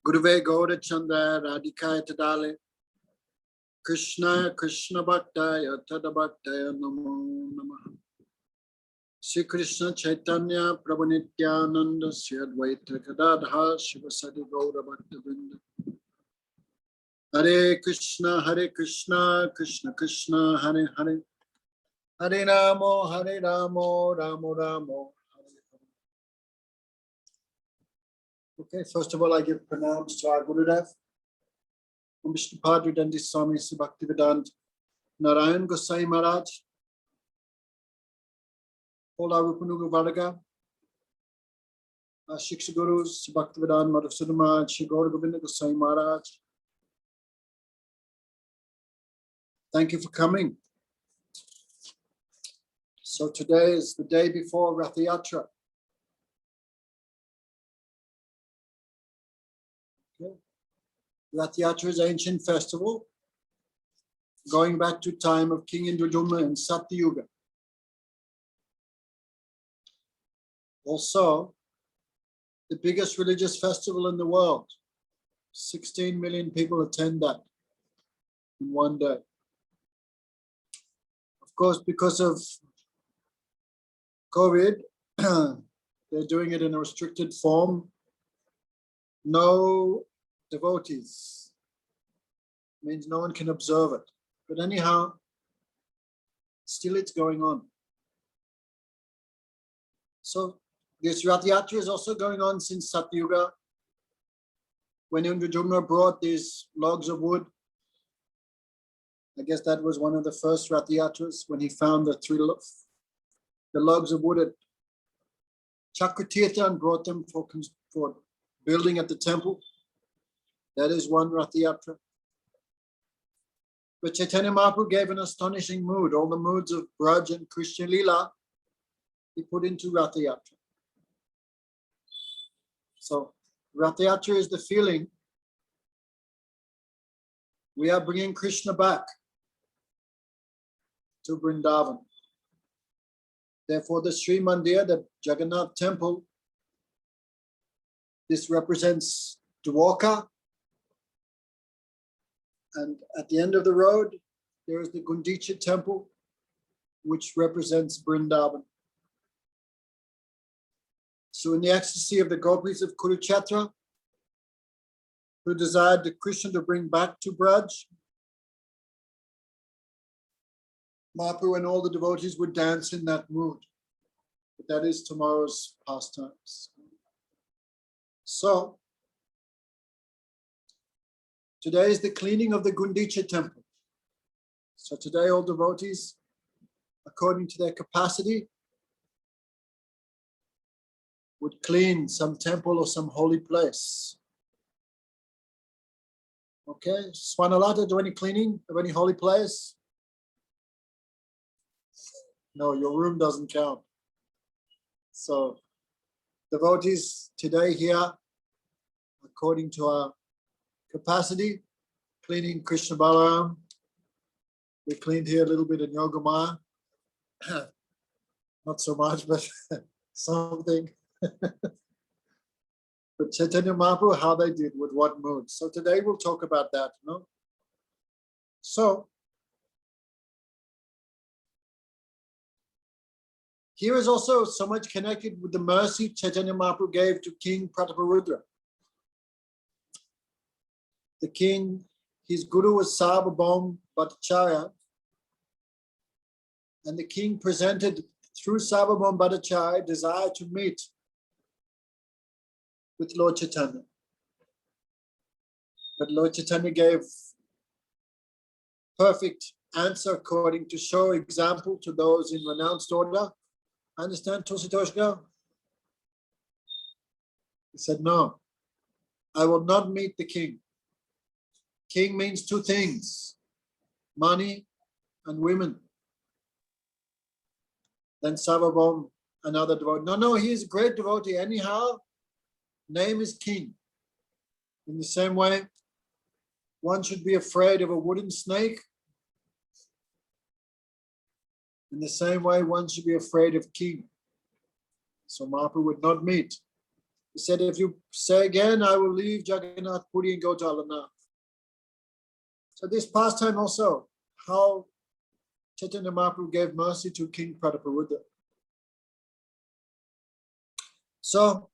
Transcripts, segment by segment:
Guruve Gaura Chanda Radhikaya Tadale Krishna Krishna Bhaktaya Tadabhaktaya Namo Namaha Sri Krishna Chaitanya Prabhu Nityananda Sri Advaita Gadadha Shivasadi Gaura Bhaktavrinda Hare Krishna Krishna Krishna Hare Hare Hare Ramo Ramo Ramo. Okay, first of all, I give pranams to our Gurudev, Vishnu Padri Dandi Swami Bhaktivedanta Narayan Gosai Maharaj, all our Rupanuga Varga, our Shiksha Gurus, Bhaktivedanta Madhusudana Maharaj, Shri Gaura Govinda Gosai Maharaj. Thank you for coming. So today is the day before Rath Yatra. Okay. Rath Yatra is an ancient festival going back to time of King Indradyumna in Satyuga. Also, the biggest religious festival in the world. 16 million people attend that in one day. Of course, because of COVID, they're doing it in a restricted form. No devotees. Means no one can observe it. But anyhow, still it's going on. So this Rath Yatra is also going on since Satyuga, when Indradyumna brought these logs of wood. I guess that was one of the first Rath Yatras, when he found the logs of wood at Chakratirtha and brought them for building at the temple. That is one Rath Yatra. But Chaitanya Mahaprabhu gave an astonishing mood. All the moods of Braj and Krishna Lila, he put into Rath Yatra. So Rath Yatra is the feeling we are bringing Krishna back to Vrindavan. Therefore, the Sri Mandir, the Jagannath temple, this represents Dwarka. And at the end of the road, there is the Gundica temple, which represents Vrindavan. So in the ecstasy of the gopis of Kurukshetra, who desired the Krishna to bring back to Braj, Mahaprabhu and all the devotees would dance in that mood. But that is tomorrow's pastimes. So, today is the cleaning of the Gundica temple. So today all devotees, according to their capacity, would clean some temple or some holy place. Okay, Swanalata, do any cleaning of any holy place? No, your room doesn't count. So, devotees today here, according to our capacity, cleaning Krishna Balaram. We cleaned here a little bit in Yogamaya. Not so much, but something. But Chaitanya Mahaprabhu, how they did, with what mood. So today we'll talk about that, no? So, here is also so much connected with the mercy Chaitanya Mahaprabhu gave to King Prataparudra. The king, his guru was Sarvabhauma Bhattacharya, and the king presented through Sarvabhauma Bhattacharya desire to meet with Lord Chaitanya. But Lord Chaitanya gave perfect answer according to show example to those in renounced order. Understand, Tositoshka? He said, no, I will not meet the king. King means two things, money and women. Then Sarvabhauma, another devotee. No, he is a great devotee. Anyhow, name is king. In the same way, one should be afraid of a wooden snake. In the same way, one should be afraid of king. So Mahaprabhu would not meet He said, if you say again, I will leave Jagannath Puri and go to Alana. So this pastime also, how Chaitanya Mahaprabhu gave mercy to King Prataparudra. So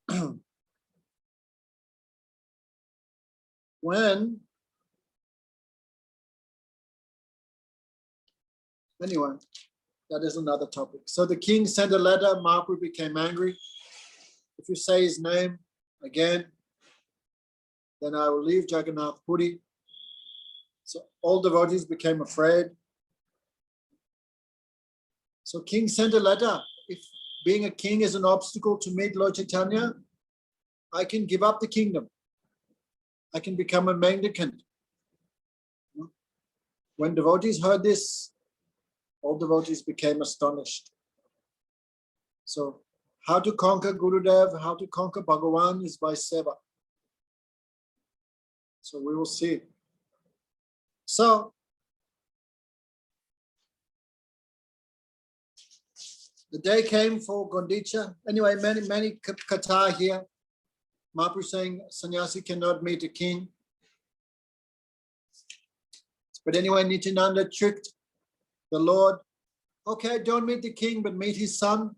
anyway, that is another topic. So the king sent a letter, Mahaprabhu became angry. If you say his name again, then I will leave Jagannath Puri. So all devotees became afraid. So king sent a letter. If being a king is an obstacle to meet Lord Chaitanya, I can give up the kingdom. I can become a mendicant. When devotees heard this, all devotees became astonished. So how to conquer Gurudev, how to conquer Bhagavan is by seva. So we will see. So the day came for Gundica. Anyway, many katha here. Mahaprabhu saying sannyasi cannot meet a king. But anyway, Nityananda tricked the Lord. Okay, don't meet the king, but meet his son.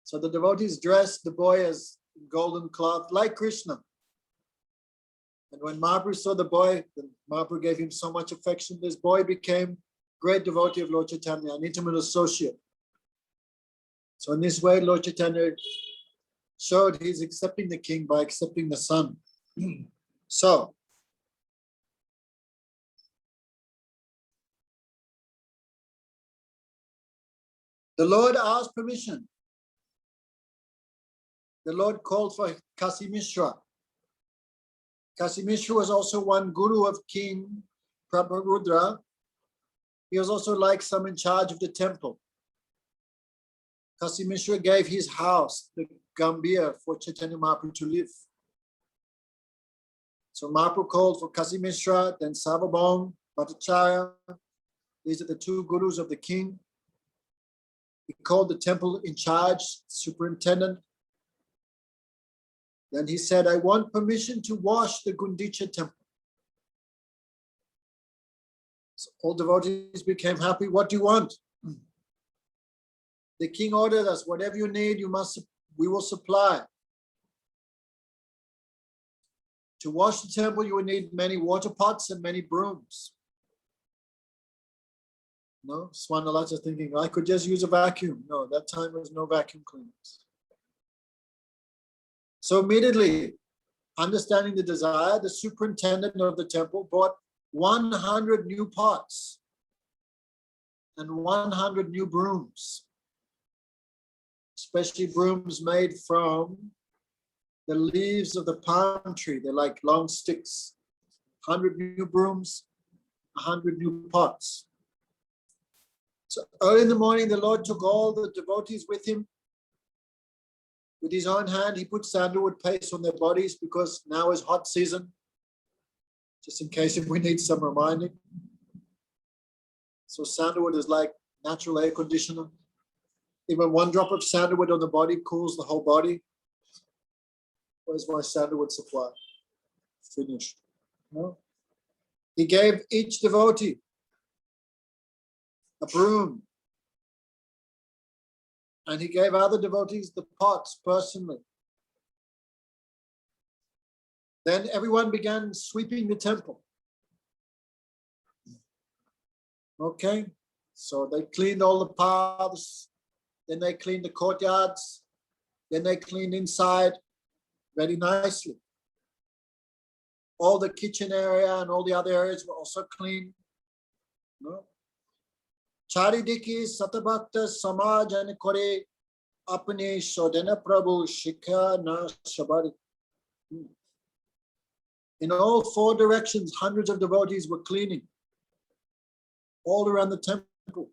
So the devotees dressed the boy as golden cloth, like Krishna. And when Mahaprabhu saw the boy, Mahaprabhu gave him so much affection. This boy became great devotee of Lord Chaitanya, an intimate associate. So in this way, Lord Chaitanya showed he's accepting the king by accepting the son. So, the Lord asked permission. The Lord called for Kasi Mishra. Kasi Mishra was also one guru of King Prataparudra. He was also like some in charge of the temple. Kasi Mishra gave his house, the Gambhir, for Chaitanya Mahaprabhu to live. So Mahaprabhu called for Kasi Mishra, then Sarvabhaum, Bhattacharya. These are the two gurus of the king. He called the temple in charge, superintendent. Then he said, I want permission to wash the Gundica temple. So all devotees became happy. What do you want? The king ordered us, whatever you need, we will supply. To wash the temple, you will need many water pots and many brooms. No, Swanalata is thinking, I could just use a vacuum. No, that time there was no vacuum cleaners. So immediately, understanding the desire, the superintendent of the temple bought 100 new pots and 100 new brooms, especially brooms made from the leaves of the palm tree. They're like long sticks. 100 new brooms, 100 new pots. So early in the morning, the Lord took all the devotees with him. With his own hand, he put sandalwood paste on their bodies because now is hot season, just in case if we need some reminding. So sandalwood is like natural air conditioner. Even one drop of sandalwood on the body cools the whole body. Where's my sandalwood supply? Finished. No? He gave each devotee a broom. And he gave other devotees the pots personally. Then everyone began sweeping the temple. Okay, so they cleaned all the paths, then they cleaned the courtyards, then they cleaned inside very nicely. All the kitchen area and all the other areas were also clean. No? Charidiki Satabhakta Samaj and Kore Apne Shodana Prabhu Shikha Na Shabari. In all four directions, hundreds of devotees were cleaning all around the temple.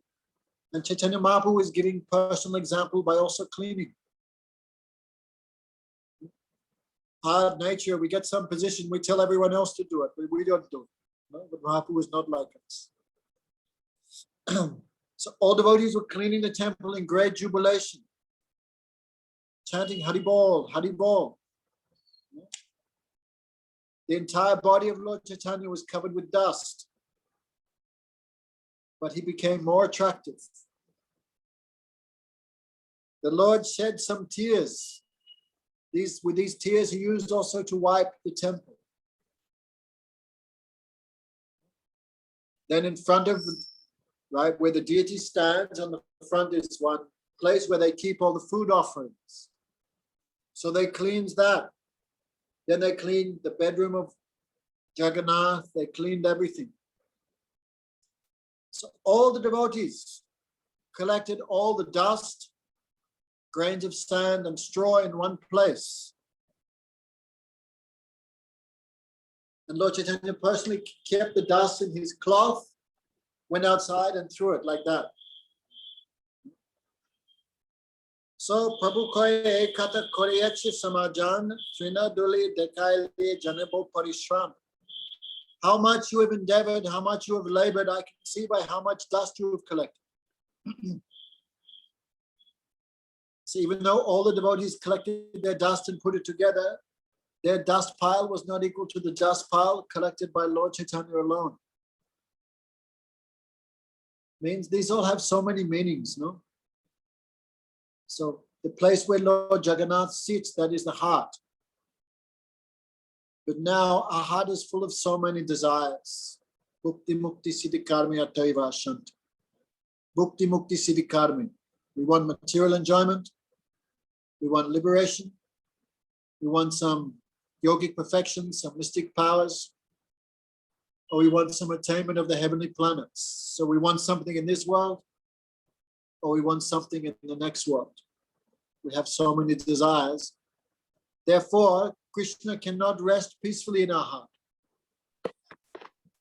And Chaitanya Mahaprabhu is giving personal example by also cleaning. Our nature, we get some position, we tell everyone else to do it, but we don't do it. No? But Mahaprabhu is not like us. So all devotees were cleaning the temple in great jubilation. chanting Haribol, Haribol. The entire body of Lord Chaitanya was covered with dust, but he became more attractive. The Lord shed some tears. With these tears, he used also to wipe the temple. Then in front of, right, where the deity stands, on the front is one place where they keep all the food offerings. So they cleansed that. Then they cleaned the bedroom of Jagannath. They cleaned everything. So all the devotees collected all the dust, grains of sand and straw in one place. And Lord Chaitanya personally kept the dust in his cloth, went outside and threw it like that. So Prabhu koye kata koreyachi samajan trina duli dekaile janebo parishram. How much you have endeavored, how much you have labored, I can see by how much dust you have collected. So even though all the devotees collected their dust and put it together, their dust pile was not equal to the dust pile collected by Lord Chaitanya alone. Means these all have so many meanings, no? So the place where Lord Jagannath sits, that is the heart. But now our heart is full of so many desires. Bhukti mukti siddhi karmi ataiva shanti. Bhukti mukti siddhi karmi. We want material enjoyment. We want liberation. We want some yogic perfection, some mystic powers. Or we want some attainment of the heavenly planets. So we want something in this world, or we want something in the next world. We have so many desires. Therefore, Krishna cannot rest peacefully in our heart.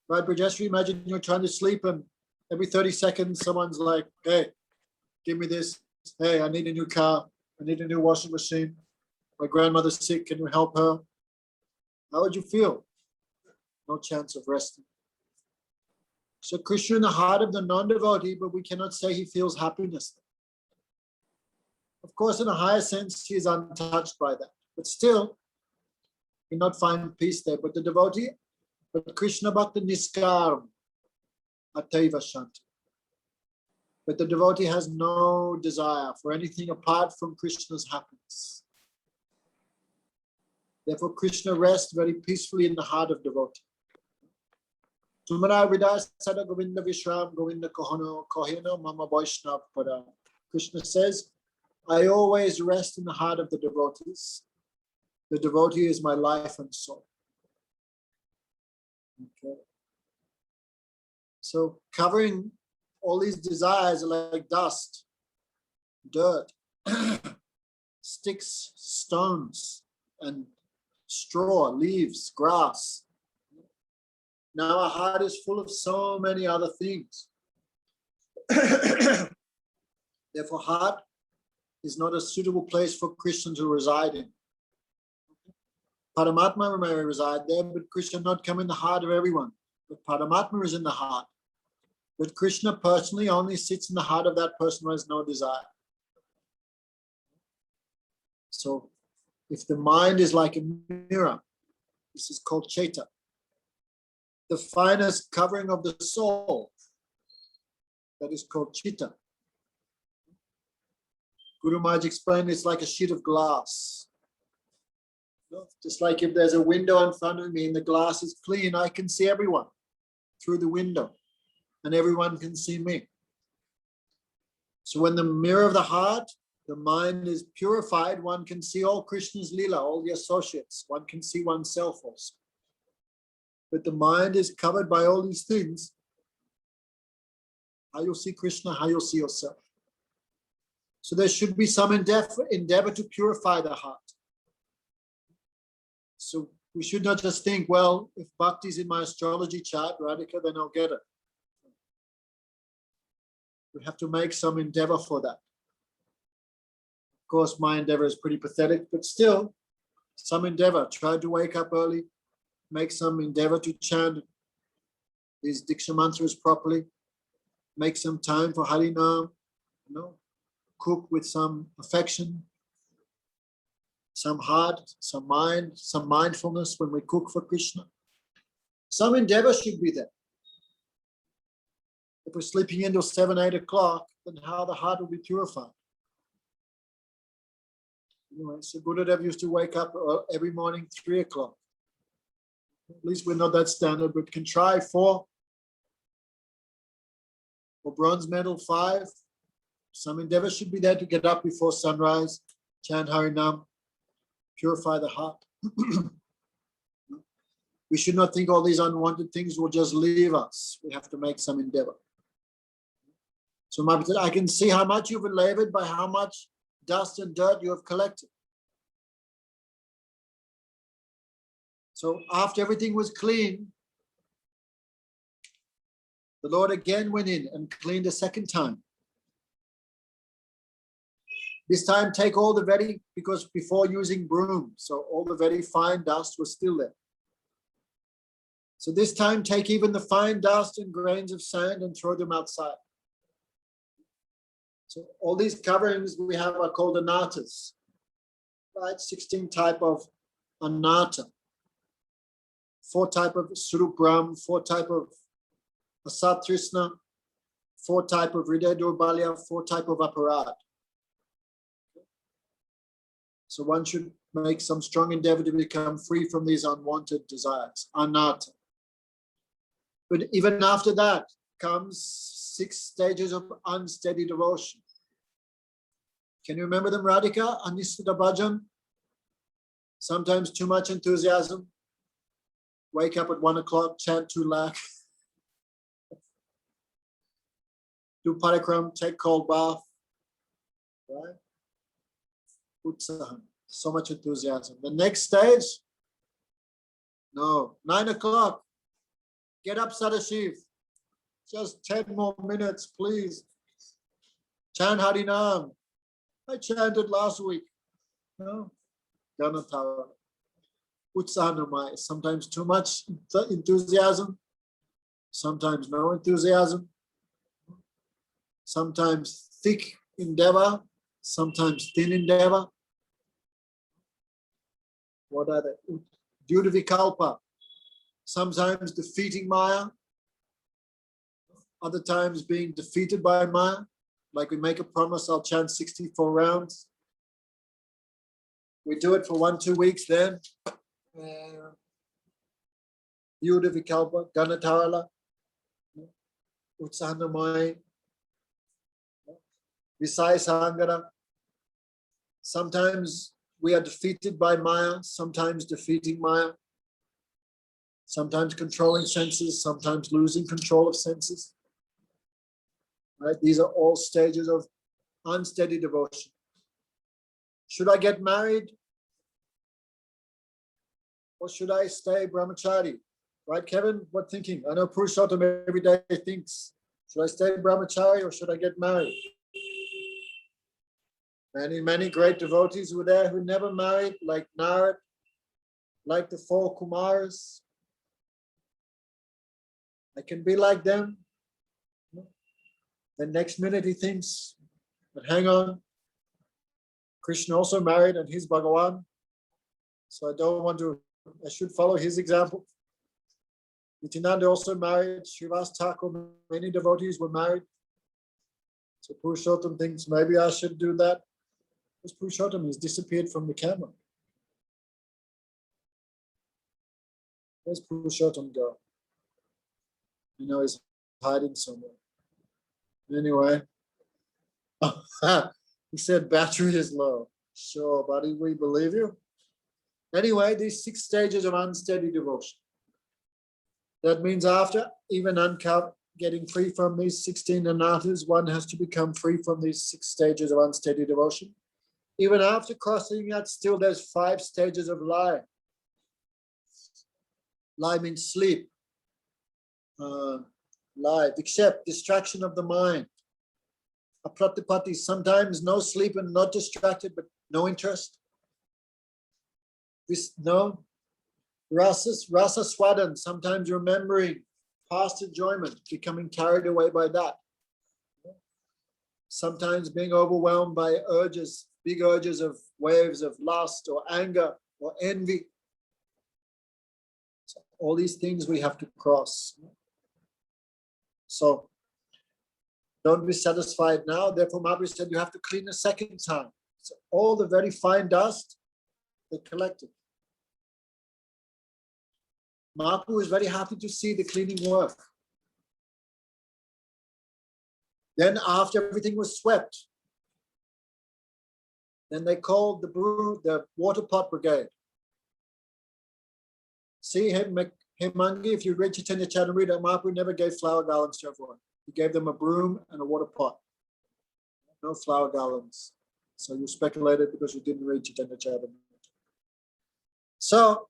Right, Brajeshri, imagine you're trying to sleep and every 30 seconds someone's like, hey, give me this. Hey, I need a new car. I need a new washing machine. My grandmother's sick. Can you help her? How would you feel? No chance of resting. So Krishna in the heart of the non-devotee, but we cannot say he feels happiness. Of course, in a higher sense, he is untouched by that. But still, he not find peace there. But the devotee, but Krishna Bhakta Niskaram, Ataiva Shanti. But the devotee has no desire for anything apart from Krishna's happiness. Therefore, Krishna rests very peacefully in the heart of devotee. Tumara vidas sada govinda vishram govinda kohano koheno mama vaishnav pada. Krishna says, I always rest in the heart of the devotees. The devotee is my life and soul. Okay. So covering all these desires are like dust, dirt, sticks, stones, and straw, leaves, grass. Now our heart is full of so many other things. Therefore, heart is not a suitable place for Krishna to reside in. Paramatma may reside there, but Krishna not come in the heart of everyone. But Paramatma is in the heart. But Krishna personally only sits in the heart of that person who has no desire. So if the mind is like a mirror, this is called Chaita. The finest covering of the soul, that is called Chitta. Guru Maharaj explained it's like a sheet of glass. Just like if there's a window in front of me and the glass is clean, I can see everyone through the window and everyone can see me. So when the mirror of the heart, the mind is purified, one can see all Krishna's Leela, all the associates. One can see oneself also. But the mind is covered by all these things. How you'll see Krishna, how you'll see yourself. So there should be some endeavor to purify the heart. So we should not just think, well, if bhakti is in my astrology chart, Radhika, then I'll get it. We have to make some endeavor for that. Of course, my endeavor is pretty pathetic, but still, some endeavor. Try to wake up early, make some endeavor to chant these Diksha mantras properly, make some time for Harinam, cook with some affection, some heart, some mind, some mindfulness when we cook for Krishna. Some endeavor should be there. If we're sleeping in till 7, 8 o'clock, then how the heart will be purified. Anyway, so Gurudev used to wake up every morning 3 o'clock. At least we're not that standard, but can try 4. For bronze medal 5. Some endeavor should be there to get up before sunrise, chant Harinam, purify the heart. We should not think all these unwanted things will just leave us. We have to make some endeavor. So I can see how much you've labored by how much dust and dirt you have collected. So after everything was clean, the Lord again went in and cleaned a second time. This time take all the very, because before using broom, so all the very fine dust was still there. So this time take even the fine dust and grains of sand and throw them outside. So all these coverings we have are called anatas, right? 16 type of anata, 4 type of surupram, 4 type of asatrisna, 4 type of hridaya durbalya, 4 type of aparad. So one should make some strong endeavor to become free from these unwanted desires, anatta. But even after that comes 6 stages of unsteady devotion. Can you remember them, Radhika? Anisthita bhajan. Sometimes too much enthusiasm. Wake up at 1 o'clock, chant 2 lakh. Do parikram, take cold bath. Right? Utsahan. So much enthusiasm. The next stage, no, 9 o'clock. Get up, Sadashiv. Just 10 more minutes, please. Chant Harinam. I chanted last week. No, Ganatara. Utsahanamai. Sometimes too much enthusiasm. Sometimes no enthusiasm. Sometimes thick endeavor. Sometimes thin endeavor. What are they? Dhyuta sometimes defeating Maya, other times being defeated by Maya. Like we make a promise, I'll chant 64 rounds. We do it for 1-2 weeks then. Dhyuta Vikalpa, Ganatarala, Utsahanamai, Visai Sangara. Sometimes we are defeated by Maya, sometimes defeating Maya, sometimes controlling senses, sometimes losing control of senses. Right? These are all stages of unsteady devotion. Should I get married? Or should I stay brahmachari? Right, Kevin? What thinking? I know Purushottam every day thinks, should I stay brahmachari or should I get married? Many great devotees were there who never married, like Narad, like the 4 Kumaras. I can be like them. The next minute he thinks, but hang on, Krishna also married and he's Bhagavan. So I should follow his example. Nityananda also married, Srivas Thakur, many devotees were married. So Purushottam thinks maybe I should do that. Because Purushottam has disappeared from the camera. Where's Purushottam go? You know he's hiding somewhere. Anyway, he said battery is low. Sure, buddy, we believe you. Anyway, these 6 stages of unsteady devotion. That means after even getting free from these 16 anatas, one has to become free from these 6 stages of unsteady devotion. Even after crossing that, still there's 5 stages of lie. Lie means sleep. Lie, except distraction of the mind. Apratipati, sometimes no sleep and not distracted, but no interest. No. Rasa swadan, sometimes remembering past enjoyment, becoming carried away by that. Sometimes being overwhelmed by urges big urges of waves of lust or anger or envy. So all these things we have to cross. So don't be satisfied now. Therefore, Mahaprabhu said you have to clean a second time. So all the very fine dust, they collected. Mahaprabhu is very happy to see the cleaning work. Then after everything was swept, then they called the water pot brigade. See, Hemangi, if you read Chaitanya Charitamrita, Mahaprabhu never gave flower garlands to everyone. He gave them a broom and a water pot. No flower garlands. So you speculated because you didn't read Chaitanya Charitamrita. So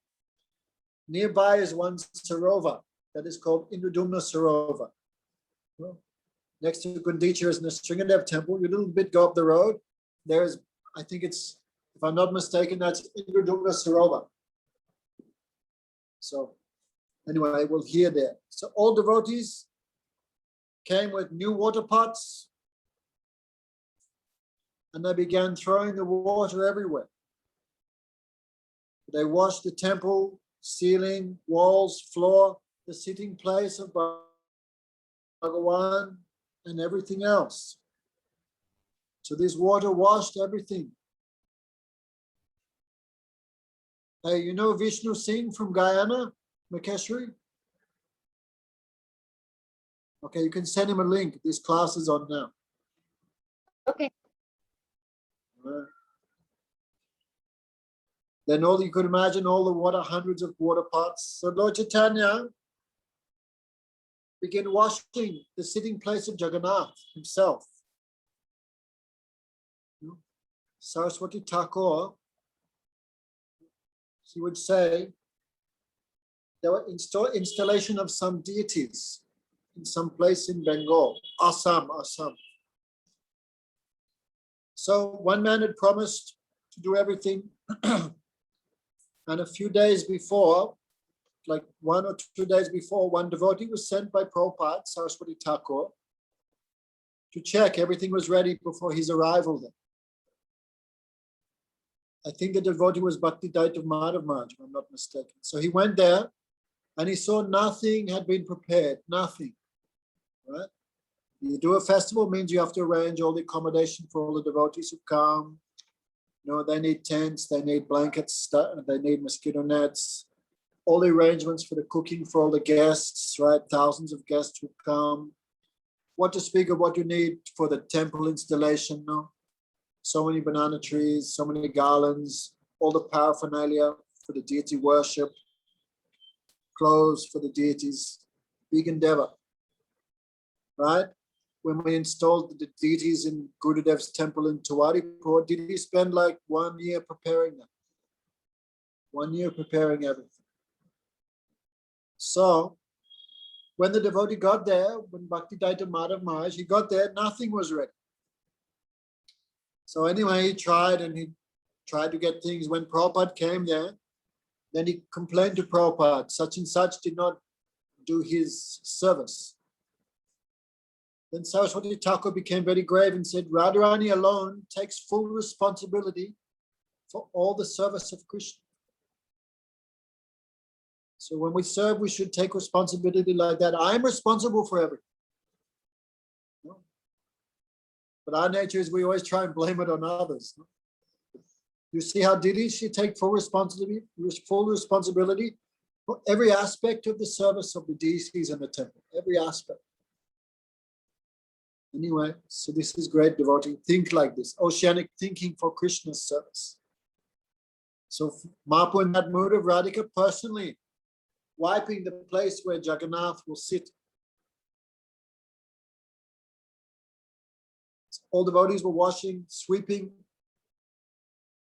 nearby is one Sarova that is called Indradumna Sarova. Next to Gundica is the Sringadev temple. You a little bit go up the road. There's, I think it's, if I'm not mistaken, that's Indradumna Sarova. So anyway, we'll hear there. So all devotees came with new water pots and they began throwing the water everywhere. They washed the temple, ceiling, walls, floor, the sitting place of Bhagawan, and everything else. So this water washed everything. Hey, you know Vishnu Singh from Guyana, Makeshri? Okay, you can send him a link. This class is on now. Okay. Then all you could imagine, all the water, hundreds of water pots. So Lord Chaitanya began washing the sitting place of Jagannath himself. Saraswati Thakur, he would say, there were installation of some deities in some place in Bengal, Assam. So one man had promised to do everything. And a few days before, like 1 or 2 days before, one devotee was sent by Prabhupada, Saraswati Thakur, to check everything was ready before his arrival there. I think the devotee was Bhakti Daita Madhav Maharaj, if I'm not mistaken. So he went there and he saw nothing had been prepared, nothing. Right? You do a festival means you have to arrange all the accommodation for all the devotees who come. You know, they need tents, they need blankets, they need mosquito nets, all the arrangements for the cooking for all the guests, right? Thousands of guests who come. What to speak of what you need for the temple installation, no? So many banana trees, so many garlands, all the paraphernalia for the deity worship, clothes for the deities, big endeavor, right? When we installed the deities in Gurudev's temple in Tiwaripur, did he spend like 1 year preparing them? 1 year preparing everything. So when the devotee got there, when Bhakti Daita Madhav Maharaj, he got there, nothing was ready. So anyway, he tried to get things. When Prabhupada came there, then he complained to Prabhupada, such and such did not do his service. Then Saraswati Thakur became very grave and said, Radharani alone takes full responsibility for all the service of Krishna. So when we serve, we should take responsibility like that. I'm responsible for everything. No? But our nature is we always try and blame it on others. No? You see how Didi, she take full responsibility for every aspect of the service of the deities in the temple, every aspect. Anyway, so this is great devotee. Think like this, oceanic thinking for Krishna's service. So Mahaprabhu in that mood of Radhika personally wiping the place where Jagannath will sit. All devotees were washing, sweeping.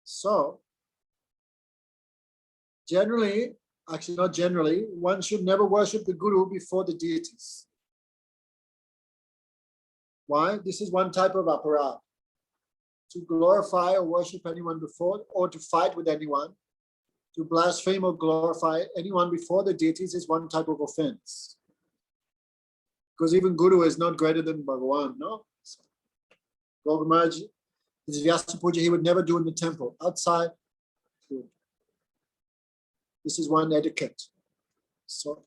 So generally, actually not generally, one should never worship the Guru before the deities. Why? This is one type of aparat. To glorify or worship anyone before, or to fight with anyone, to blaspheme or glorify anyone before the deities is one type of offense. Because even Guru is not greater than Bhagavan, no? Gautamaj, This is Vyasa Puja he would never do in the temple. Outside, good. This is one etiquette. So,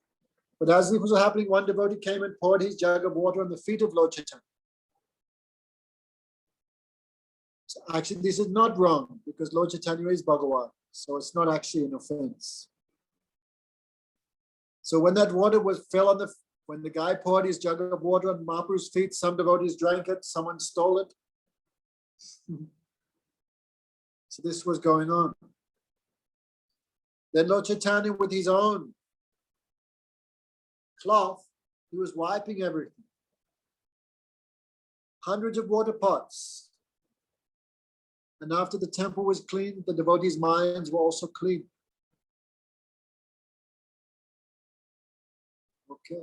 but as this was happening, one devotee came and poured his jug of water on the feet of Lord Chaitanya. So actually, this is not wrong because Lord Chaitanya is Bhagavan. So it's not actually an offense. So when that water when the guy poured his jug of water on Mahaprabhu's feet, some devotees drank it, someone stole it. So this was going on. Then Lord Chaitanya, with his own cloth, he was wiping everything. Hundreds of water pots. And after the temple was cleaned, the devotees' minds were also clean. Okay.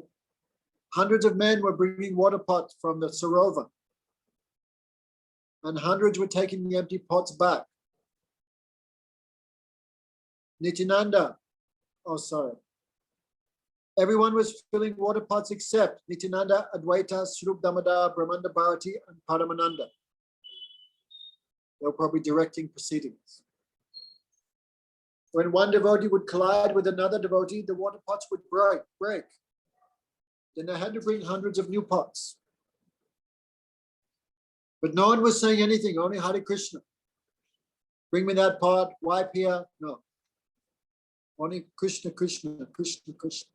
Hundreds of men were bringing water pots from the Sarovar. And hundreds were taking the empty pots back. Nityananda, everyone was filling water pots except Nityananda, Advaita, Swarup Damodar, Brahmanda Bharati, and Paramananda. They were probably directing proceedings. When one devotee would collide with another devotee, the water pots would break. Then they had to bring hundreds of new pots. But no one was saying anything, only Hare Krishna. Bring me that pot, wipe here. No. Only Krishna, Krishna, Krishna, Krishna.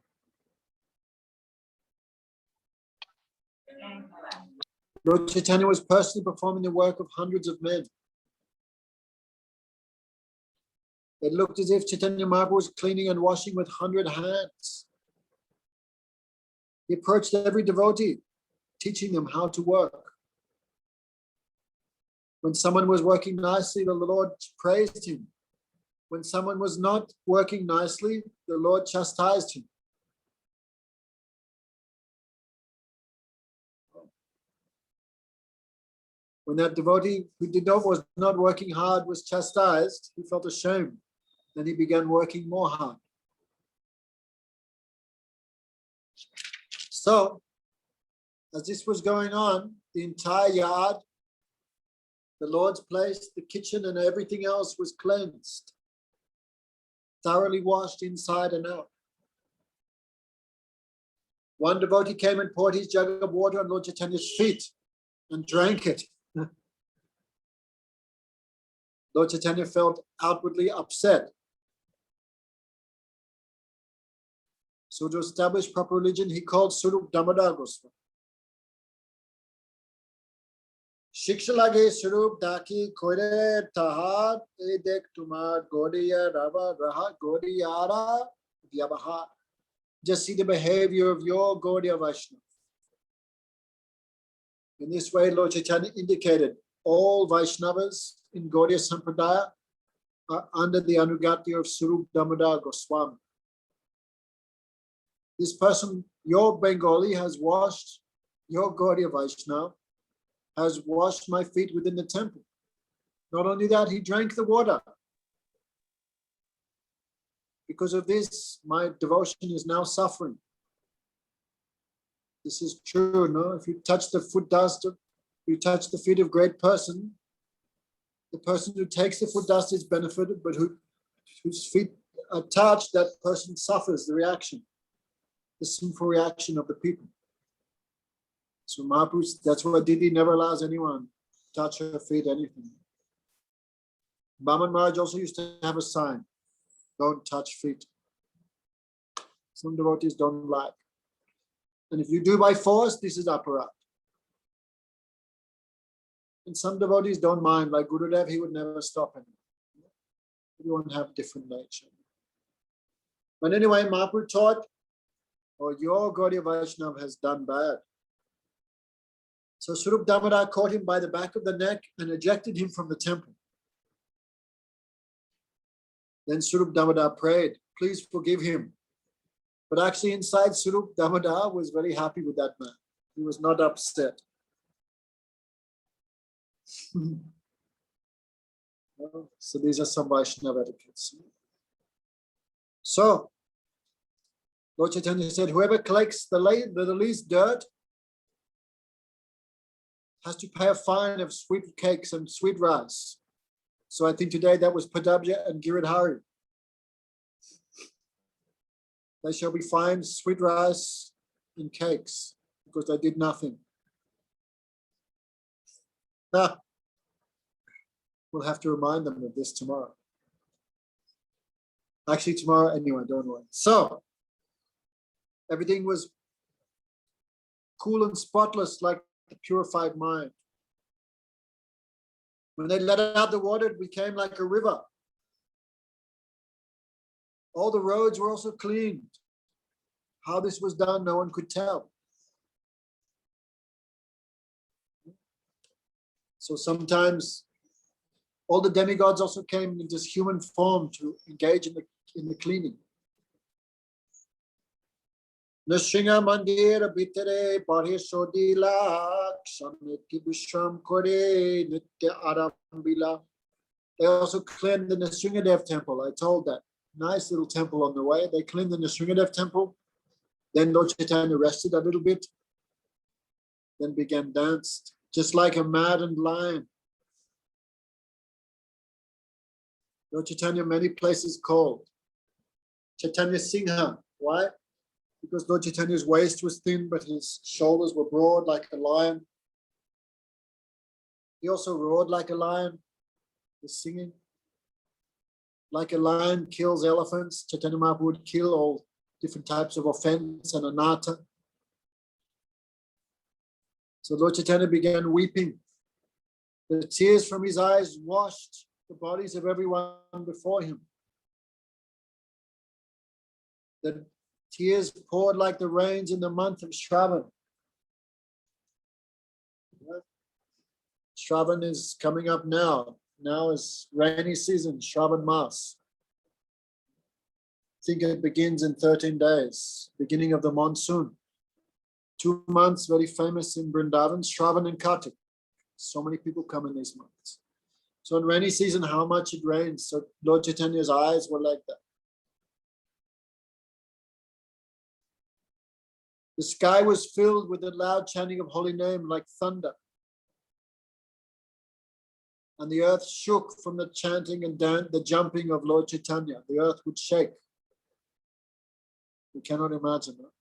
Lord Chaitanya was personally performing the work of hundreds of men. It looked as if Chaitanya Mahaprabhu was cleaning and washing with 100 hands. He approached every devotee, teaching them how to work. When someone was working nicely, the Lord praised him. When someone was not working nicely, the Lord chastised him. When that devotee who was not working hard was chastised, he felt ashamed. Then he began working more hard. So, as this was going on, the entire yard, the Lord's place, the kitchen, and everything else was cleansed, thoroughly washed inside and out. One devotee came and poured his jug of water on Lord Chaitanya's feet and drank it. Lord Chaitanya felt outwardly upset. So to establish proper religion, he called Swarup Damodar Goswami. Shiksha lage Swarup daki koire tahar edek tumar godiya rava raha godiyara vyavaha. Just see the behavior of your Gaudiya Vaishnava. In this way, Lord Chaitanya indicated all Vaishnavas in Gaudiya Sampradaya are under the Anugati of Swarup Damodar Goswami. This person, your Bengali, has washed, your Gaudiya Vaishnava has washed my feet within the temple. Not only that, he drank the water. Because of this, my devotion is now suffering. This is true, no? If you touch the foot dust, you touch the feet of great person, the person who takes the foot dust is benefited, but whose feet are touched, that person suffers the reaction, the sinful reaction of the people. So Mahaprabhu, that's why Didi never allows anyone to touch her feet, anything. Baman Maharaj also used to have a sign, don't touch feet. Some devotees don't like. And if you do by force, this is aparat. And some devotees don't mind, like Gurudev, he would never stop him. Everyone have different nature. But anyway, Mahaprabhu taught, your Gaudiya Vaishnava has done bad. So Swarup Damodar caught him by the back of the neck and ejected him from the temple. Then Swarup Damodar prayed, please forgive him. But actually inside, Swarup Damodar was very happy with that man. He was not upset. So these are some Vaishnava etiquettes. So, Lord Chaitanya said, whoever collects the least dirt has to pay a fine of sweet cakes and sweet rice. So I think today that was Padabja and Giridhari. They shall be fined sweet rice and cakes because they did nothing. We'll have to remind them of this tomorrow. Actually, tomorrow anyway, don't worry. So, everything was cool and spotless like the purified mind. When they let out the water, it became like a river. All the roads were also cleaned. How this was done, no one could tell. So sometimes all the demigods also came in this human form to engage in the cleaning. Nrsinga mandir bitere parishodila kshamiti bishram kore nitya arambila. They also cleaned the Nrsingadev temple. I told that. Nice little temple on the way. They cleaned the Nrsingadev temple. Then Lord Chaitanya rested a little bit. Then began dance, just like a maddened lion. Lord Chaitanya, many places called Chaitanya Singha. Why? Because Lord Chaitanya's waist was thin, but his shoulders were broad like a lion. He also roared like a lion. He's singing. Like a lion kills elephants, Chaitanya Mahaprabhu would kill all different types of offense and anatta. So Lord Chaitanya began weeping. The tears from his eyes washed the bodies of everyone before him. The tears poured like the rains in the month of Shravan. Shravan is coming up now. Now is rainy season, Shravan Mas. I think it begins in 13 days, beginning of the monsoon. 2 months, very famous in Vrindavan, Shravan and Kartik. So many people come in these months. So in rainy season, how much it rains. So Lord Chaitanya's eyes were like that. The sky was filled with the loud chanting of holy name like thunder. And the earth shook from the chanting and the jumping of Lord Chaitanya. The earth would shake. We cannot imagine that.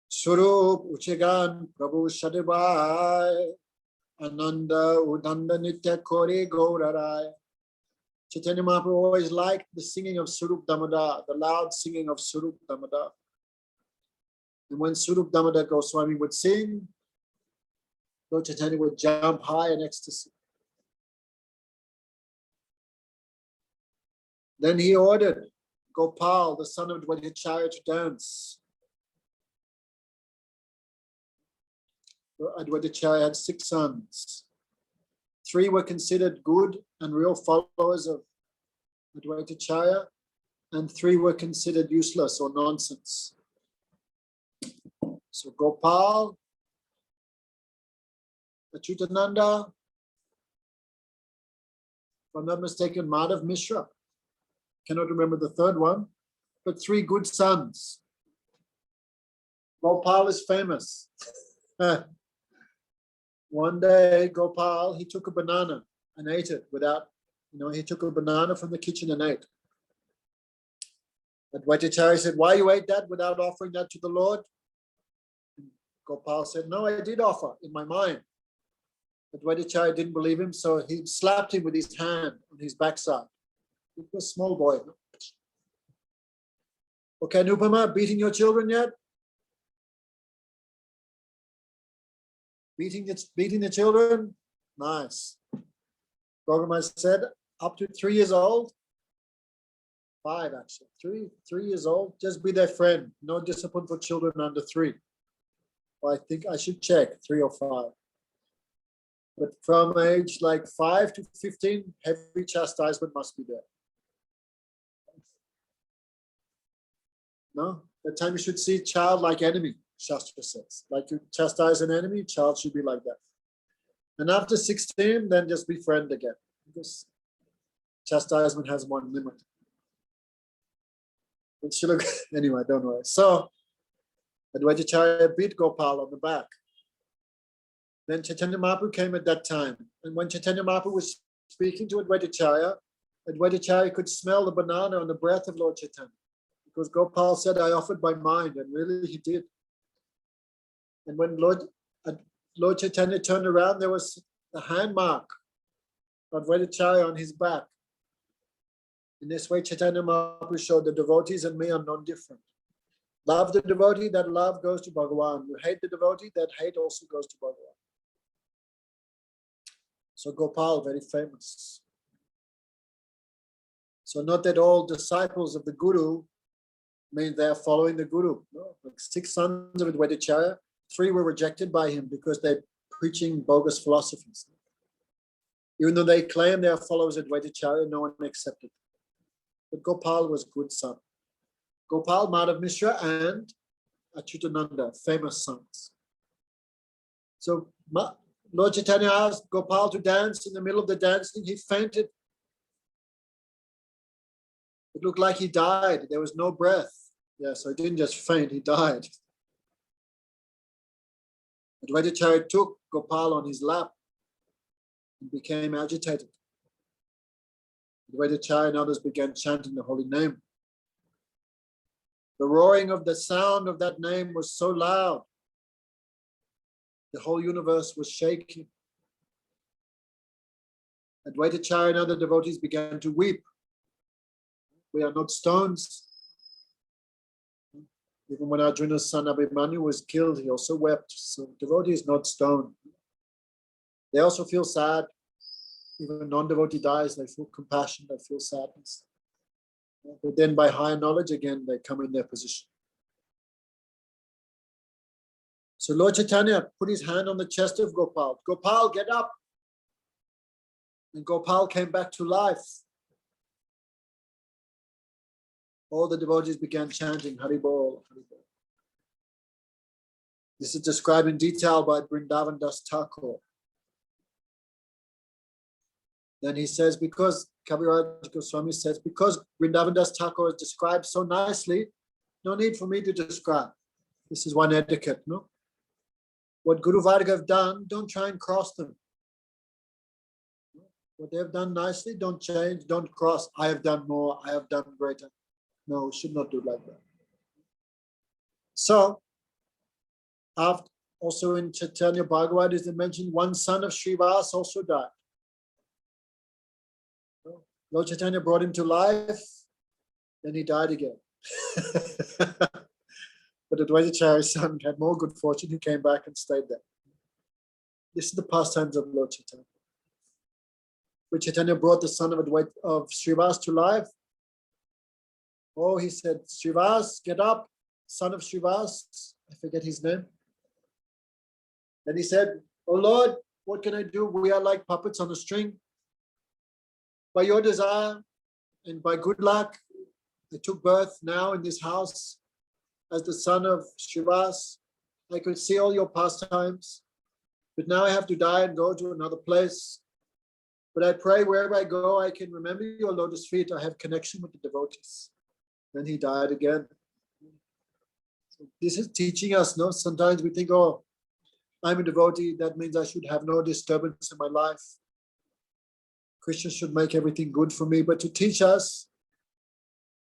Surup Uchigan Prabhu Shadivai Ananda Udanda Nitya Kori Gaurarai. Chaitanya Mahaprabhu always liked the singing of Surup Damodar, the loud singing of Surup Damodar. And when Surup Damodar Goswami would sing, Lord Chaitanya would jump high in ecstasy. Then he ordered Gopal, the son of Dwajacharya, to dance. Advaitacharya had 6 sons. 3 were considered good and real followers of Advaitacharya, and 3 were considered useless or nonsense. So Gopal, Achyutananda, if I'm not mistaken, Madhav Mishra, cannot remember the 3rd one, but 3 good sons. Gopal is famous. One day, Gopal, he took a banana and ate it without, he took a banana from the kitchen and ate. Advaitacharya said, why you ate that without offering that to the Lord? And Gopal said, no, I did offer in my mind. Advaitacharya didn't believe him, so he slapped him with his hand on his backside. He was a small boy. Okay, Nupama, beating your children yet? Beating the children? Nice. Gautam said, up to 3 years old, 5 actually, 3 years old, just be their friend. No discipline for children under 3. Well, I think I should check 3 or 5. But from age like 5 to 15, heavy chastisement must be there. No, that time you should see child like enemy, Shastra says. Like you chastise an enemy, child should be like that. And after 16, then just be friend again. Because chastisement has one limit. It should look, anyway, don't worry. So Advaitacharya beat Gopal on the back. Then Chaitanya Mahaprabhu came at that time. And when Chaitanya Mahaprabhu was speaking to Advaitacharya, Advaitacharya could smell the banana on the breath of Lord Chaitanya. Because Gopal said, I offered my mind, and really he did. And when Lord Chaitanya turned around, there was the hand mark of Advaitacharya on his back. In this way, Chaitanya Mahaprabhu showed the devotees and me are non-different. Love the devotee, that love goes to Bhagavan. You hate the devotee, that hate also goes to Bhagavan. So Gopal, very famous. So not that all disciples of the Guru mean they are following the Guru. No, like 6 sons of Advaitacharya, 3 were rejected by him because they're preaching bogus philosophies. Even though they claim they are followers of Advaitacharya, no one accepted. But Gopal was good son. Gopal, Madhav Mishra, and Achyutananda, famous sons. So Lord Chaitanya asked Gopal to dance. In the middle of the dancing, he fainted. It looked like he died. There was no breath. Yeah, so he didn't just faint, he died. Advaitacharya took Gopal on his lap and became agitated. Advaitacharya and others began chanting the holy name. The roaring of the sound of that name was so loud. The whole universe was shaking. Advaitacharya and other devotees began to weep. We are not stones. Even when Arjuna's son Abhimanyu was killed, he also wept. So devotee is not stone. They also feel sad. Even a non-devotee dies, they feel compassion, they feel sadness. But then by higher knowledge, again, they come in their position. So Lord Chaitanya put his hand on the chest of Gopal. Gopal, get up. And Gopal came back to life. All the devotees began chanting Hari Bol, Hari Bol. This is described in detail by Vrindavan Das Thakur. Then he says, because Kaviraj Goswami says, because Vrindavan Das Thakur is described so nicely, no need for me to describe. This is one etiquette, no? What Guru Varga have done, don't try and cross them. What they have done nicely, don't change, don't cross. I have done more, I have done greater. No, we should not do like that. So, after, also in Chaitanya Bhagavad is mentioned, one son of Srivas also died. Lord Chaitanya brought him to life, then he died again. But Advaitacharya's son had more good fortune, he came back and stayed there. This is the pastimes of Lord Chaitanya. When Chaitanya brought the son of Srivas to life, oh, he said, Srivas, get up, son of Srivas. I forget his name. Then he said, oh Lord, what can I do? We are like puppets on a string. By your desire and by good luck, I took birth now in this house as the son of Srivas. I could see all your pastimes, but now I have to die and go to another place. But I pray wherever I go, I can remember your lotus feet. I have connection with the devotees. Then he died again. So this is teaching us, no? Sometimes we think, oh, I'm a devotee. That means I should have no disturbance in my life. Krishna should make everything good for me. But to teach us,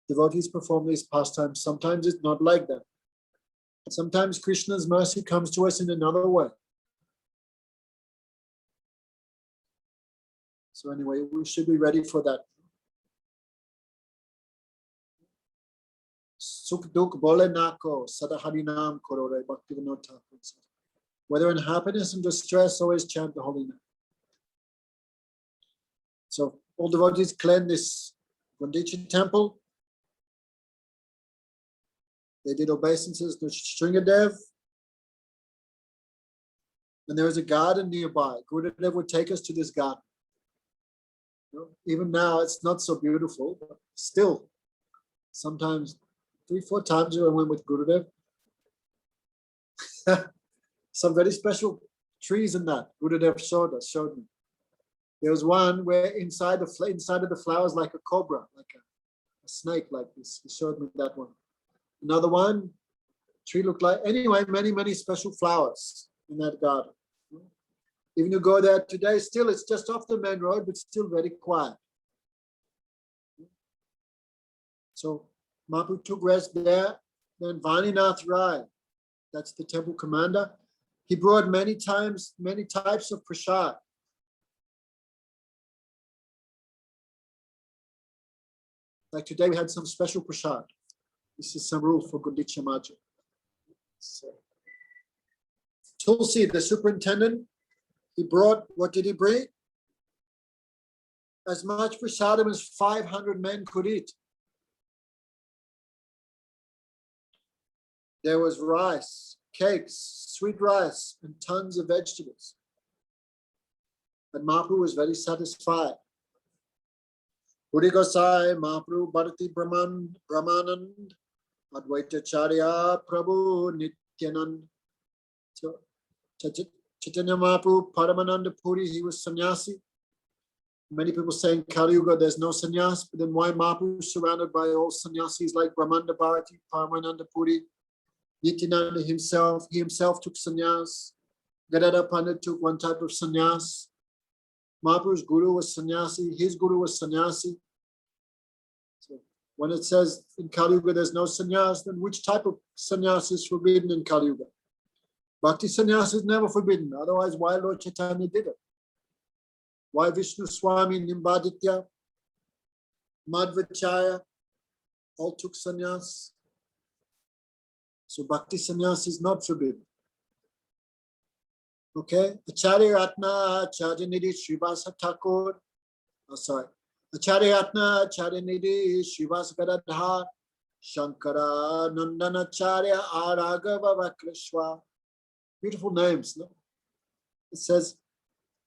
devotees perform these pastimes. Sometimes it's not like that. Sometimes Krishna's mercy comes to us in another way. So anyway, we should be ready for that. Sukh dukh bole nako sada harinam korore Bhaktivinoda Thakur says. Whether in happiness and distress, always chant the holy name. So all devotees cleanse this Gundica temple. They did obeisances to Shringadev. And there was a garden nearby. Gurudev would take us to this garden. You know, even now, it's not so beautiful, but still, sometimes 3-4 times I went with Gurudev. Some very special trees in that Gurudev showed me. There was one where inside of the flowers like a cobra, like a snake like this. He showed me that one. Another one, Tree looked like, anyway, many special flowers in that garden. Even you go there today, still it's just off the main road, but still very quiet. So Mahaprabhu took rest there. Then Vaninath Rai, that's the temple commander, he brought many types of prasad. Like today we had some special prasad. This is some rule for Gundica Maja. So, Tulsi, the superintendent, he brought, what did he bring? As much prasadam as 500 men could eat. There was rice, cakes, sweet rice, and tons of vegetables. And Mahaprabhu was very satisfied. Puri Gosai, Mahaprabhu Bharati Brahmanand, Advaitacharya Prabhu Nityanand. So, Chaitanya Mahaprabhu, Paramananda Puri, he was sannyasi. Many people say in Kali Yuga there's no sannyas, but then why Mahaprabhu is surrounded by all sannyasis like Brahmanda Bharati, Paramananda Puri, Nityananda himself, he himself took sannyas. Gadada Pandit took one type of sannyas. Mahaprabhu's guru was sannyasi, his guru was sannyasi. So when it says in Kali Yuga there's no sannyas, then which type of sannyas is forbidden in Kali Yuga? Bhakti sannyas is never forbidden, otherwise why Lord Chaitanya did it? Why Vishnu Swami, Nimbaditya, Madhvacharya all took sannyas? So Bhakti sannyas is not forbidden. Okay? Acharya Ratna, Acharya Nidhi, Srivasa Thakur. Acharya Ratna, Acharya Nidhi, Srivasa Gadadhar, Shankara, Nandanacharya, Aragava Vakrishwa. Beautiful names, no? It says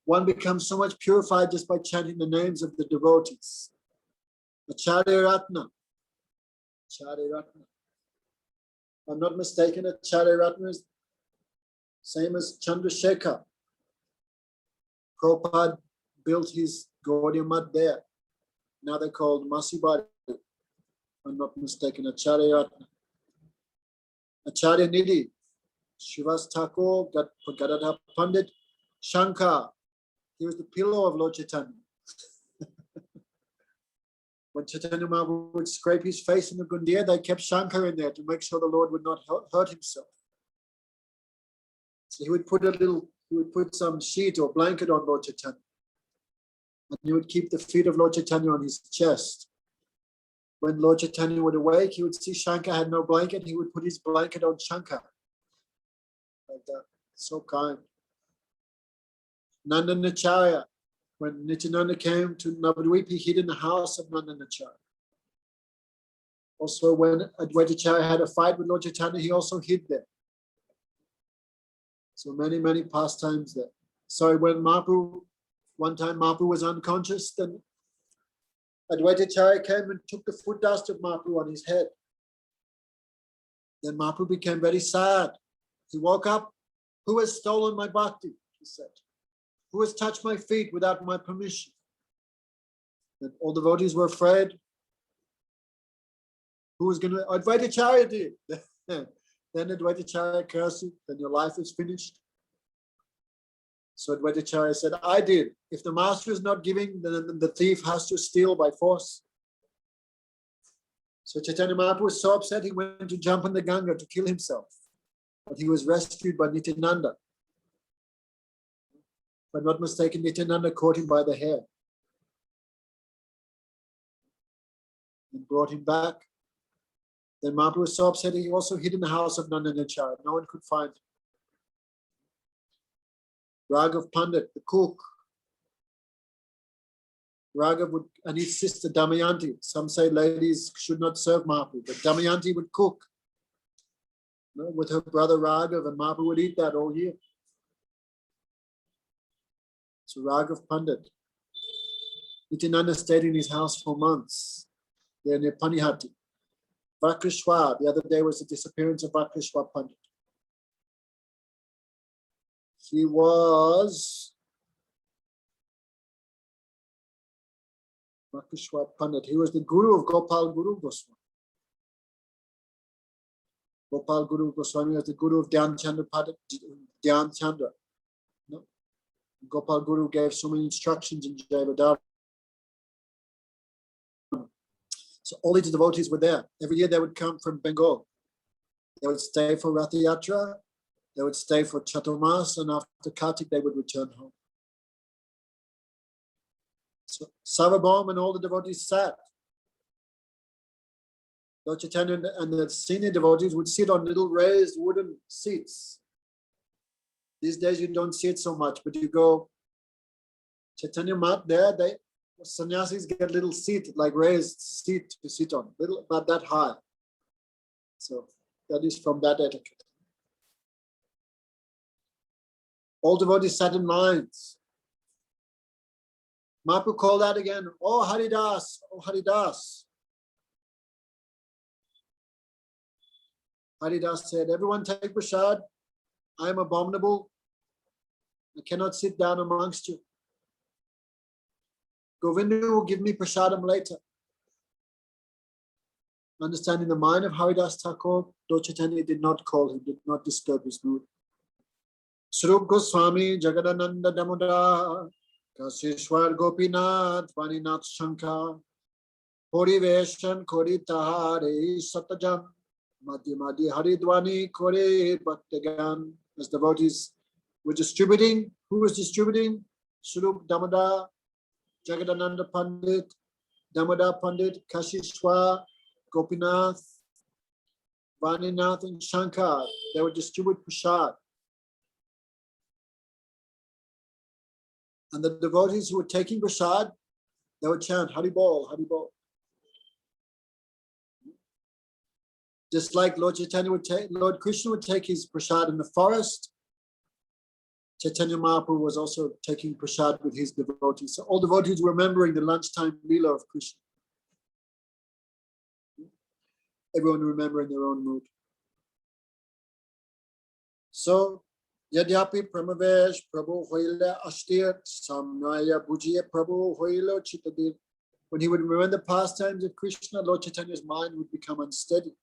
one becomes so much purified just by chanting the names of the devotees. Acharya Ratna. Acharya Ratna. If I'm not mistaken, Acharya Ratna is same as Chandrasekhar. Prabhupada built his Gaudiya Math there. Now they're called Masibari. If I'm not mistaken, Acharya Ratna. Acharya Nidhi, Srivas Thakur, Gadadhar Pandit, Shankar. He was the pillow of Lord Chaitanya. When Chaitanya Mahaprabhu would scrape his face in the Gundiya, they kept Shankar in there to make sure the Lord would not hurt himself. So he would put some sheet or blanket on Lord Chaitanya. And he would keep the feet of Lord Chaitanya on his chest. When Lord Chaitanya would awake, he would see Shankar had no blanket. He would put his blanket on Shankar. Like that. So kind. Nandanacharya. When Nityananda came to Navadvip, he hid in the house of Nandanacharya. Also, when Advaitacharya had a fight with Lord Chaitanya, he also hid there. So many pastimes there. So when one time Mahaprabhu was unconscious, then Advaitacharya came and took the foot dust of Mahaprabhu on his head. Then Mahaprabhu became very sad. He woke up. Who has stolen my bhakti? He said. Who has touched my feet without my permission? And all the devotees were afraid. Who was going to? Advaitacharya did. Then Advaitacharya cursed you. Then your life is finished. So Advaitacharya said, I did. If the master is not giving, then the thief has to steal by force. So Chaitanya Mahaprabhu was so upset, he went to jump in the Ganga to kill himself. But he was rescued by Nityananda. If I'm not mistaken, Nityananda caught him by the hair and brought him back. Then Mahaprabhu was so upset, he also hid in the house of Nandanacharya. No one could find him. Raghav Pandit, the cook. Raghav and his sister Damayanti. Some say ladies should not serve Mahaprabhu, but Damayanti would cook with her brother Raghav, and Mahaprabhu would eat that all year. So Raghav Pandit. Nityananda stayed in his house for months. There near Panihati. Vakrishwa, the other day was the disappearance of Vakrishwa Pandit. He was Vakrishwa Pandit. He was the guru of Gopal Guru Goswami. Gopal Guru Goswami was the Guru of Dhyan Chandra. No? Gopal Guru gave so many instructions in Jayavadar. So all these devotees were there. Every year they would come from Bengal. They would stay for Rath Yatra. They would stay for Chaturmas, and after Kartik they would return home. So Sarvabhaum and all the devotees sat. Lord Chaitanya and the senior devotees would sit on little raised wooden seats. These days you don't see it so much, but you go Chaitanya Mat there, sannyasis get little seat, like raised seat to sit on, little about that high. So that is from that etiquette. All devotees sat in lines. Mahaprabhu called out again, "Oh Haridas, oh Haridas." Haridas said, "Everyone take prasad. I am abominable. I cannot sit down amongst you. Govinda will give me prasadam later." Understanding the mind of Haridas Thakur, Lord Chaitanya did not call him, did not disturb his mood. Swarup Goswami, Jagadananda Damodar, Kasishwar Gopinath, Vaninath Shankar, Poriveshan Kori Tahare Satajam, Madhya Madhya Haridwani Kore Bhaktagan. As devotees were distributing, who was distributing? Swarup Damodar, Jagadananda Pandit, Damodar Pandit, Kashishwar, Gopinath, Vaninath, and Shankar. They would distribute prasad. And the devotees who were taking prasad, they would chant Hari Bol, Hari Bol. Just like Lord Chaitanya would take, Lord Krishna would take his prasad in the forest, Chaitanya Mahaprabhu was also taking prasad with his devotees. So all devotees were remembering the lunchtime Leela of Krishna. Everyone remembering their own mood. So, Yadyapi Pramavesh Prabhu Hoila Ashtir Samnaya Bhujiya Prabhu Hoilo Chitadir. When he would remember the pastimes of Krishna, Lord Chaitanya's mind would become unsteady.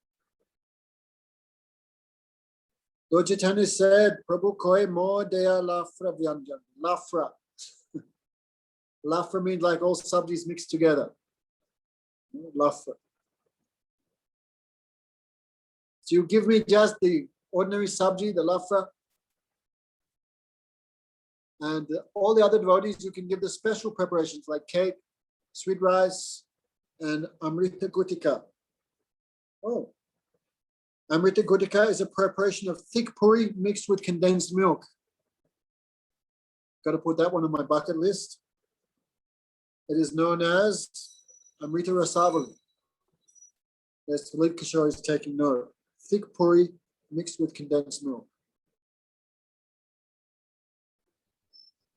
Lord Chaitanya said, Prabhu Koi Mo Dea Lafra Vyanjan. Lafra. Lafra means like all subjects mixed together. Lafra. So you give me just the ordinary sabji, the lafra, and all the other devotees, you can give the special preparations like cake, sweet rice, and amrita gutika. Oh, amrita gutika is a preparation of thick puri mixed with condensed milk. Got to put that one on my bucket list. It is known as amrita rasavali. As Lord Kishore is taking note. Thick puri mixed with condensed milk.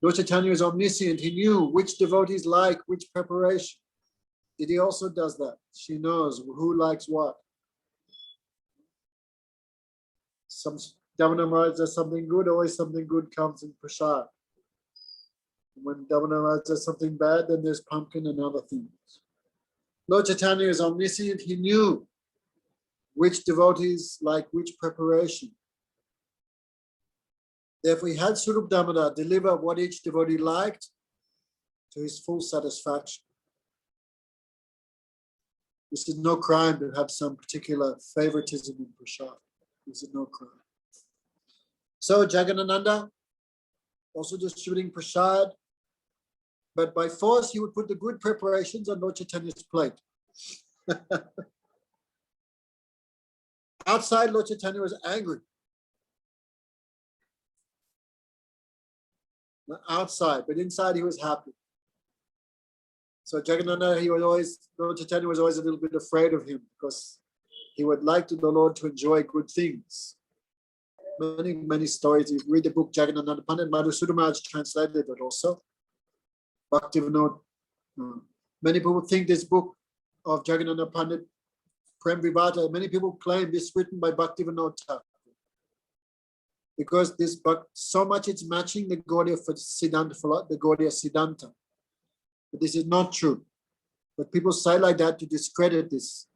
Lord Chaitanya is omniscient. He knew which devotees like which preparation. Didi also does that. She knows who likes what. Some Damodar Maharaj does something good, always something good comes in prasad. When Damodar Maharaj does something bad, then there's pumpkin and other things. Lord Chaitanya is omniscient. He knew which devotees like which preparation. Therefore, he had Swarup Damodar deliver what each devotee liked to his full satisfaction. This is no crime to have some particular favoritism in prasad. This is no crime. So Jagadananda also distributing prasad, but by force he would put the good preparations on Lord Chaitanya's plate. Outside, Lord Chaitanya was angry. Outside, but inside he was happy. So Jagadananda, Lord Chaitanya was always a little bit afraid of him because he would like the Lord to enjoy good things. Many, many stories. You read the book Jagadananda Pandit, Madhusudana Maharaj translated it also. Bhaktivinoda. Many people think this book of Jagadananda Pandit, Prem Vivata, many people claim this is written by Bhaktivinoda Thakur. Because this book, so much it's matching the Gaudiya Siddhanta, the Gaudiya Siddhanta. But this is not true. But people say like that to discredit this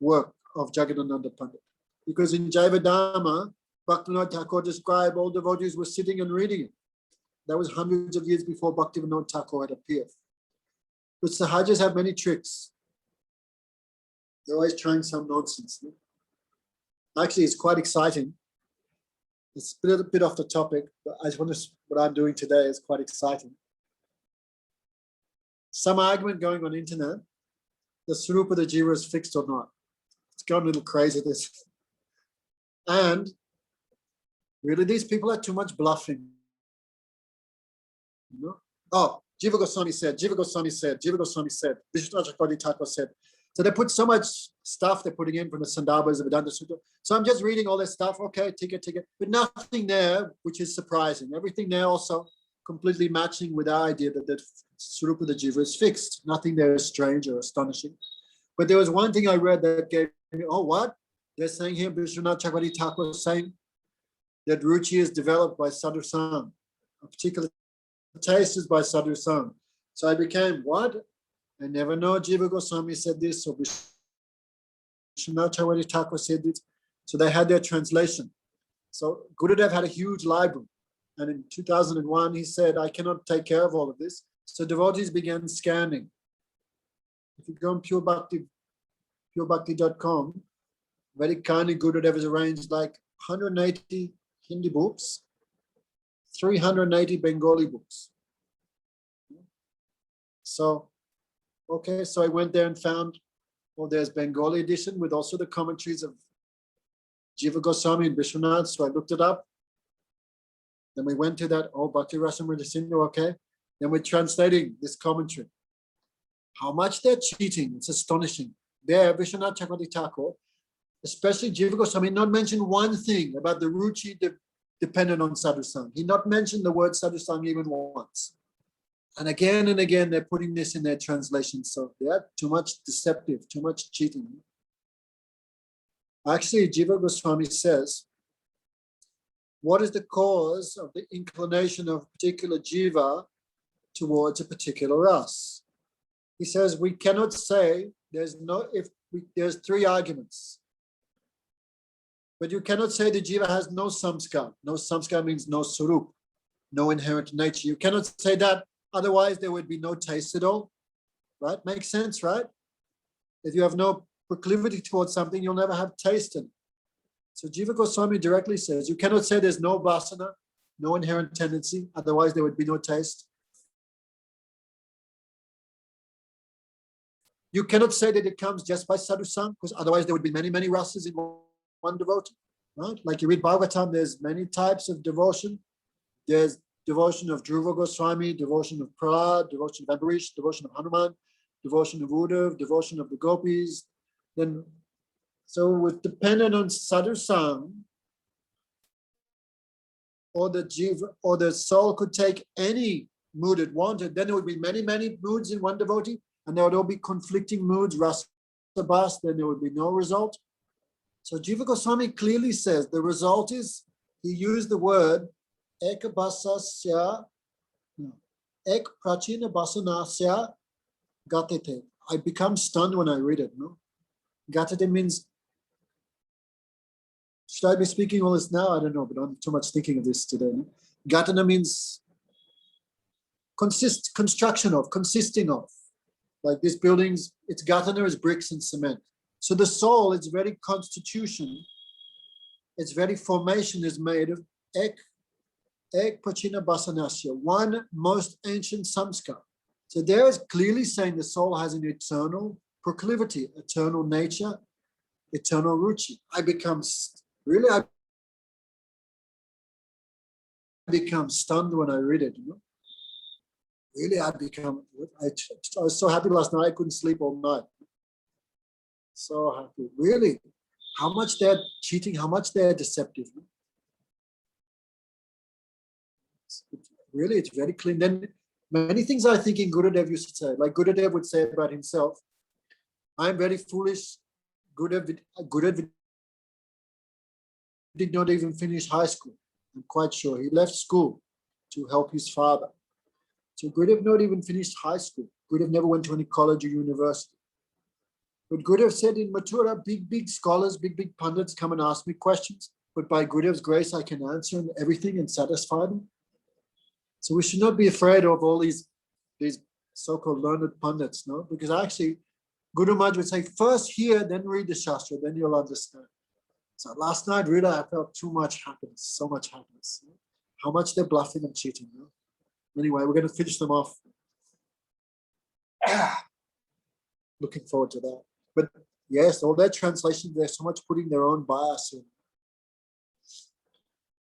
work of Jagadananda Pandit. because in Jaiva Dharma, Bhaktivinoda Thakur described all devotees were sitting and reading it. That was hundreds of years before Bhaktivinoda Thakur had appeared. But Sahajas have many tricks. They're always trying some nonsense. No? Actually, it's quite exciting. It's a little bit off the topic, but I just want to, what I'm doing today is quite exciting. Some argument going on the internet, the Swarupa of the Jiva is fixed or not. It's gone a little crazy, this. And really, these people are too much bluffing. You know? Oh, Jiva Goswami said, Jiva Goswami said, Jiva Goswami said, Vishnu Chakravarti Thakur said. So they put so much stuff they're putting in from the Sandarbhas of Vedanta Sutta. So I'm just reading all this stuff. Okay, take it. But nothing there, which is surprising. Everything there also completely matching with our idea that the Swarupa of the Jiva is fixed. Nothing there is strange or astonishing. But there was one thing I read that gave me, oh, what? They're saying here, Vishwanath Chakravarti Thakur is saying that Ruchi is developed by Sadhu Sang. A particular taste is by Sadhu Sang. So I became, what? I never know Jiva Goswami said this, or Vishwanath Chakravarti Thakur said this. So they had their translation. So Gurudev had a huge library. And in 2001, he said, I cannot take care of all of this. So devotees began scanning. If you go on purebhakti.com, very kindly Gurudev has arranged like 180 Hindi books, 380 Bengali books. So, okay, so I went there and found, well, there's Bengali edition with also the commentaries of Jiva Goswami and Vishwanath. So I looked it up. Then we went to that, oh, Bhakti Rasamrita Sindhu, okay. Then we're translating this commentary. How much they're cheating, it's astonishing. There, Vishwanath Chakravarti Thakur, especially Jiva Goswami, not mentioned one thing about the Ruchi dependent on Sadhu Sang. He not mentioned the word Sadhu Sang even once. And again, they're putting this in their translation. So they're too much deceptive, too much cheating. Actually, Jiva Goswami says, what is the cause of the inclination of a particular jiva towards a particular ras? He says we cannot say there's three arguments. But you cannot say the jiva has no samskar. No samskar means no surup, no inherent nature. You cannot say that, otherwise there would be no taste at all. Right? Makes sense, right? If you have no proclivity towards something, you'll never have taste in it. So Jiva Goswami directly says, you cannot say there's no vasana, no inherent tendency, otherwise there would be no taste. You cannot say that it comes just by sadhu sang, because otherwise there would be many, many rasas in one devotee. Right? Like you read Bhagavatam, there's many types of devotion. There's devotion of Dhruva Goswami, devotion of Prahlad, devotion of Ambarish, devotion of Hanuman, devotion of Uddhav, devotion of the gopis. Then so with dependent on sadhu sang, or the jiva, or the soul could take any mood it wanted, then there would be many, many moods in one devotee, and there would all be conflicting moods, rasa bas, then there would be no result. So Jiva Goswami clearly says the result is, he used the word ek basasya, ek prachina basanasya gatete. I become stunned when I read it. No, gatete means, should I be speaking all this now? I don't know, but I'm too much thinking of this today. No? Gatana means construction of, consisting of. Like these buildings, its gatana is bricks and cement. So the soul, its very constitution, its very formation is made of ek prachina basanasya, one most ancient samskar. So there is clearly saying the soul has an eternal proclivity, eternal nature, eternal ruchi. I become stunned when I read it. You know? Really, I was so happy last night, I couldn't sleep all night. So happy. Really, how much they're cheating, how much they're deceptive. You know? Really, it's very clean. Then many things I think in Gurudev used to say, like Gurudev would say about himself, I'm very foolish. Gurudev did not even finish high school. I'm quite sure. He left school to help his father. So Gurudev not even finished high school. Gurudev never went to any college or university. But Gurudev said in Mathura, big scholars, big pundits come and ask me questions, but by Gurudev's grace, I can answer everything and satisfy them. So we should not be afraid of all these so-called learned pundits, no? Because actually, Guru Maharaj would say, first hear, then read the Shastra, then you'll understand. So last night, really, I felt too much happiness, so much happiness. How much they're bluffing and cheating. No? Anyway, we're going to finish them off. Looking forward to that. But yes, all their translations, they're so much putting their own bias in.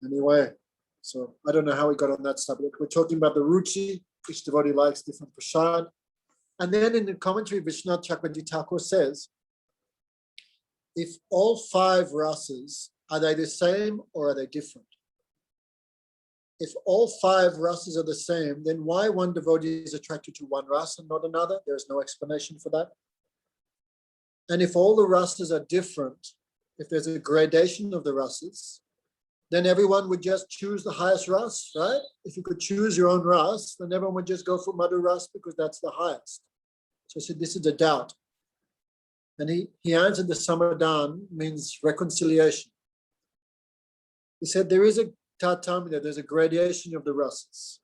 Anyway, so I don't know how we got on that subject. We're talking about the ruchi, each devotee likes different prasad. And then in the commentary, Vishwanath Chakravarti Thakur says, if all 5 rasas, are they the same or are they different? If all 5 rasas are the same, then why one devotee is attracted to one rasa and not another? There's no explanation for that. And if all the rasas are different, if there's a gradation of the rasas, then everyone would just choose the highest ras, right? If you could choose your own ras, then everyone would just go for Madhu ras because that's the highest. So he said, this is a doubt. And he answered the Samadhan means reconciliation. He said there is a tatamya, there's a gradation of the rasas.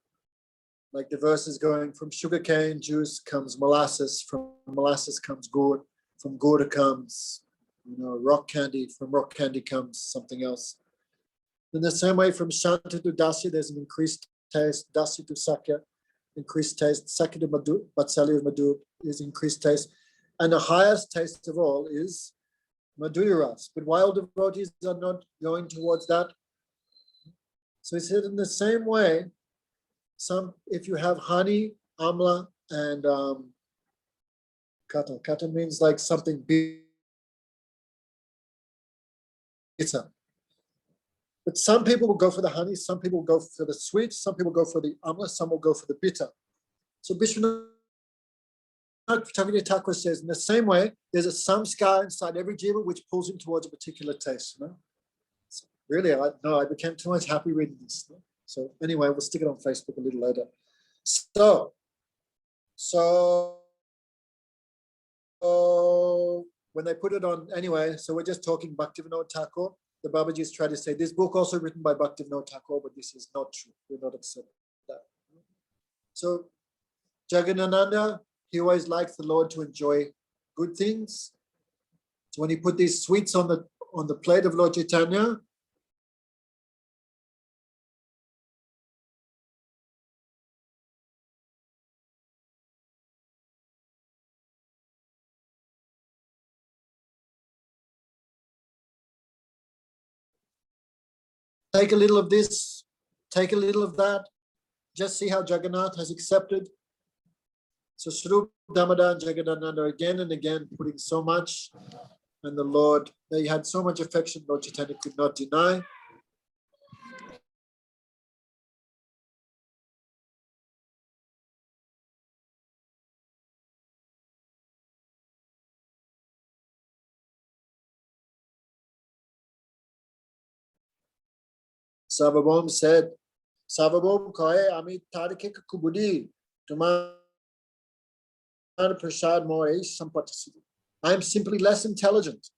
Like the verses going from sugarcane juice comes molasses, from molasses comes gourd, from gourd comes, rock candy, from rock candy comes something else. In the same way, from Shanta to Dasi, there's an increased taste, Dasi to Sakya, increased taste, Sakya to Madhu, Vatsalya to Madhu is increased taste. And the highest taste of all is Madhurya Ras. But why all devotees are not going towards that? So he said in the same way, if you have honey, amla, and kata means like something bitter. But some people will go for the honey, some people will go for the sweet, some people go for the amla, some will go for the bitter. So Vishwanath Chakravarti Thakur says, in the same way, there's a samskar inside every jiva which pulls him towards a particular taste. So really, I became too much happy reading this. So anyway, we'll stick it on Facebook a little later. So when they put it on, anyway, so we're just talking Bhaktivinoda Thakur. The Babaji's trying to say this book also written by Bhaktivinoda Thakur, but this is not true. We're not accepting that. So Jagannananda, he always likes the Lord to enjoy good things. So when he put these sweets on the plate of Lord Chaitanya, take a little of this, take a little of that, just see how Jagannath has accepted. So Swarup, Damodar, and Jagannananda again and again putting so much, and the Lord, they had so much affection, Lord Chaitanya could not deny. Sarvabhaum said, Sarvabhaum kahe ami tarike kubudi, tumar prasad more sampati. I am simply less intelligent,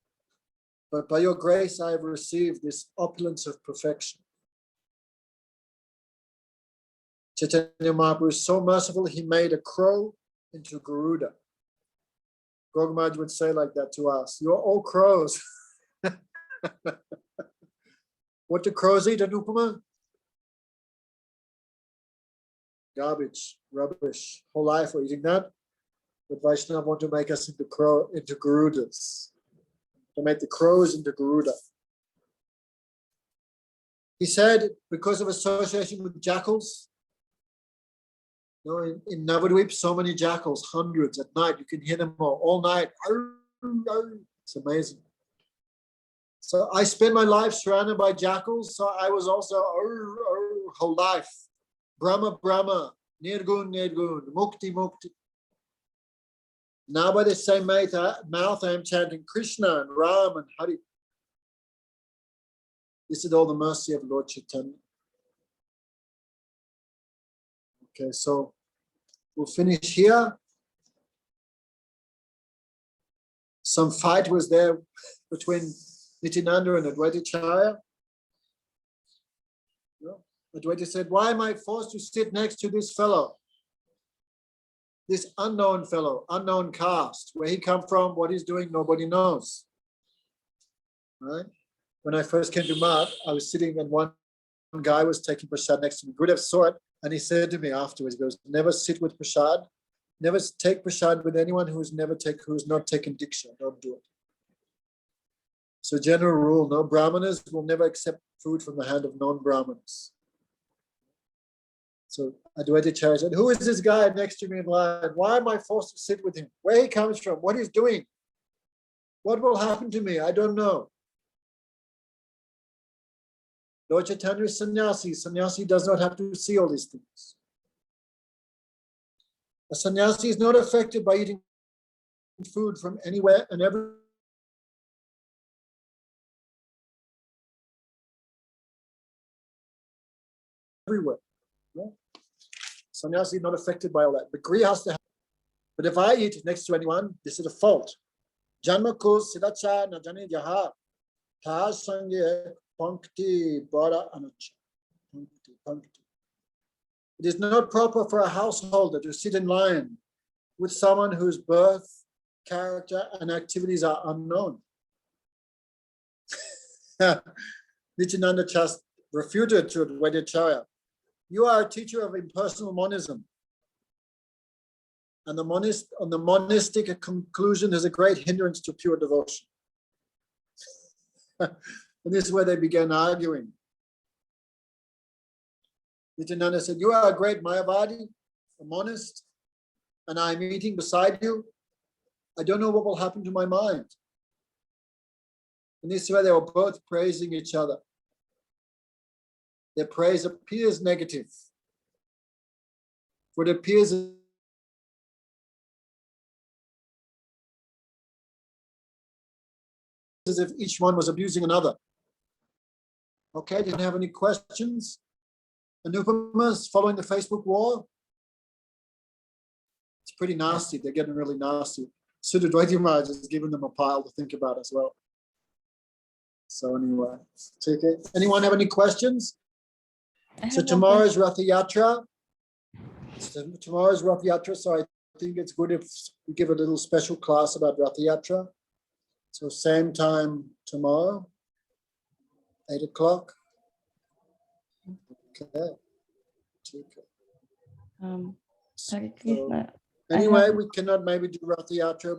but by your grace I have received this opulence of perfection. Chaitanya Mahaprabhu is so merciful, he made a crow into Garuda. Gautamaj would say like that to us, you're all crows. What do crows eat, Anupama? Garbage, rubbish. Whole life we're eating that. But Vaishnava want to make us into Garudas. To make the crows into Garuda. He said, because of association with jackals, in Navadvip, so many jackals, hundreds at night, you can hear them all night. It's amazing. So I spent my life surrounded by jackals, so I was also whole life. Brahma, Brahma, Nirgun, Nirgun, Mukti, Mukti. Now by the same mouth, I am chanting Krishna and Ram and Hari. This is all the mercy of Lord Chaitanya. Okay, so we'll finish here. some fight was there between Nityananda and Advaitacharya. Advaita said, why am I forced to sit next to this fellow? This unknown fellow, unknown caste, where he come from, what he's doing, nobody knows. Right? When I first came to Math, I was sitting and one guy was taking prasad next to me. Gurudev saw it and he said to me afterwards, he goes, never sit with prasad, never take prasad with anyone who's not taken diksha, don't do it. So general rule, no brahmanas will never accept food from the hand of non-brahmanas. So Advaitacharya said, who is this guy next to me in line? Why am I forced to sit with him? Where he comes from, what he's doing? What will happen to me? I don't know. Lord Chaitanya is sannyasi. Sannyasi does not have to see all these things. A sannyasi is not affected by eating food from anywhere and everywhere. Yeah. Sannyasi is not affected by all that. But Griya has to have. But if I eat next to anyone, this is a fault. Janma ko sidacha na jane jaha. Ta sangye pankti bara anacha. Pankti. It is not proper for a householder to sit in line with someone whose birth, character, and activities are unknown. Nityananda just refuted to Advaitacharya. You are a teacher of impersonal monism. And the monistic conclusion is a great hindrance to pure devotion. And this is where they began arguing. Nityananda said, you are a great Mayavadi, a monist, and I'm eating beside you. I don't know what will happen to my mind. And this is where they were both praising each other. Their praise appears negative. For it appears as if each one was abusing another. Okay, didn't have any questions? Anupama's following the Facebook war? It's pretty nasty. They're getting really nasty. Sudadwaiti Maharaj has given them a pile to think about as well. So anyway, take it. Anyone have any questions? So tomorrow's Rath Yatra. Tomorrow's Rath Yatra, so I think it's good if we give a little special class about Rath Yatra. So same time tomorrow, 8 o'clock. Okay. So, anyway, we cannot maybe do Rath Yatra,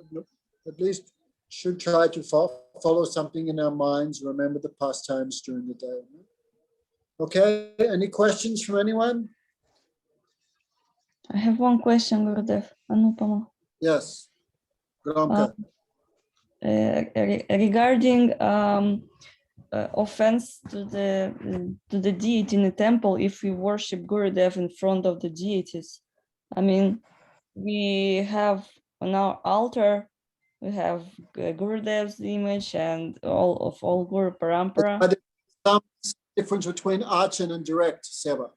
at least should try to follow something in our minds, remember the pastimes during the day. Okay, any questions from anyone? I have one question, Gurudev. Anupama. Yes. Gramka. Regarding offense to the deity in the temple, if we worship Gurudev in front of the deities, I mean, we have on our altar, we have Gurudev's image and all Guru Parampara. But there's some difference between archan and direct seva.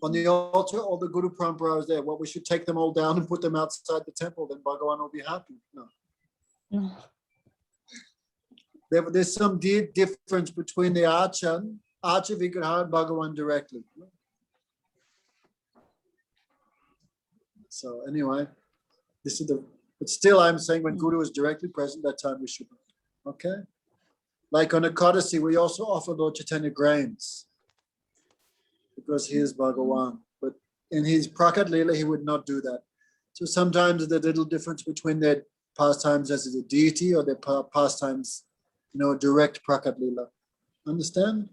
On the altar, all the Guru Parampara is there. What, we should take them all down and put them outside the temple, then Bhagavan will be happy. No. No. There's some difference between the Archa Vigraha and Bhagavan directly. So anyway, this is but still I'm saying when Guru is directly present, that time we should. Okay? Like on Ekadasi, we also offer Lord Chaitanya grains because he is Bhagavan. But in his Prakat Leela, he would not do that. So sometimes there's a little difference between their pastimes as a deity or their pastimes, direct Prakat Leela. Understand?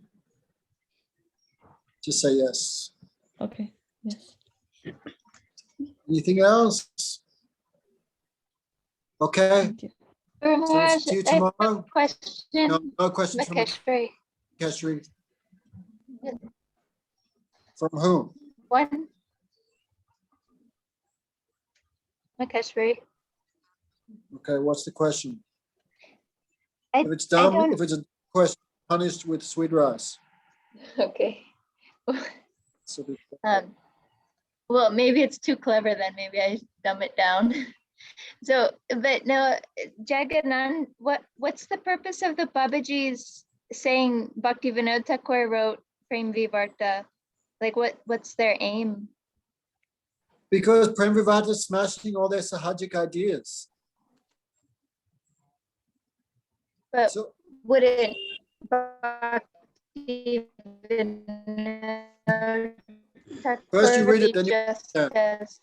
Just say yes. Okay, yes. Anything else? Okay. Thank you. Guru So Maharaj, see you I have tomorrow. a question. No questions from Makeshvari. Keshri. From whom? One. Makeshvari. Okay, what's the question? I If it's dumb, don't- if it's a question, punished with sweet rice. Okay. So Well, maybe it's too clever then. Maybe I dumb it down. So, but no, Jaganan, what's the purpose of the Babaji's saying Bhaktivinoda Thakur wrote Prem Vivarta? Like what's their aim? Because Prem Vivata is smashing all their sahajic ideas. But So wouldn't first you read it, be then you just understand. as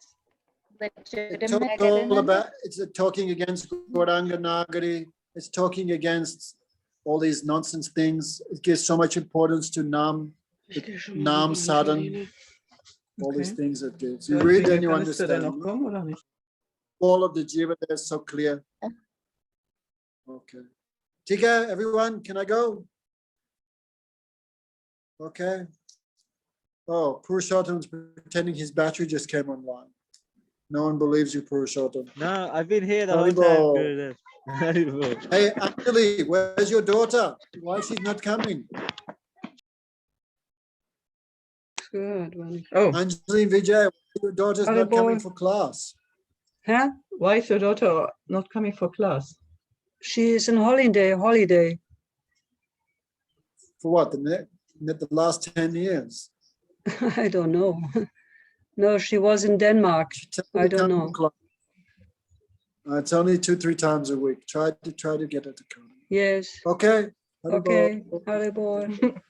It's legitimate? all about, it's talking against Gauranga Nagari. It's talking against all these nonsense things. It gives so much importance to Nam Sadhan, all these things it gives. You read and you understand. All of the Jiva there is so clear. Okay. Tika, everyone, can I go? Okay. Oh, Purushottam's pretending his battery just came online. No one believes you, Purushottam. No, I've been here the whole time, Haribol. Gurudev. Haribol. Hey, Anjali, where's your daughter? Why is she not coming? Good one. Oh, Anjali and Vijay, your daughter's not coming Haribol. for class. Huh? Why is your daughter not coming for class? She is on holiday. For what? The last 10 years? I don't know. No, she was in Denmark. Tell her I to don't come to know. class. It's only 2-3 times a week. Try to get her to come. Yes. Okay. Haribol. Okay. Haribol.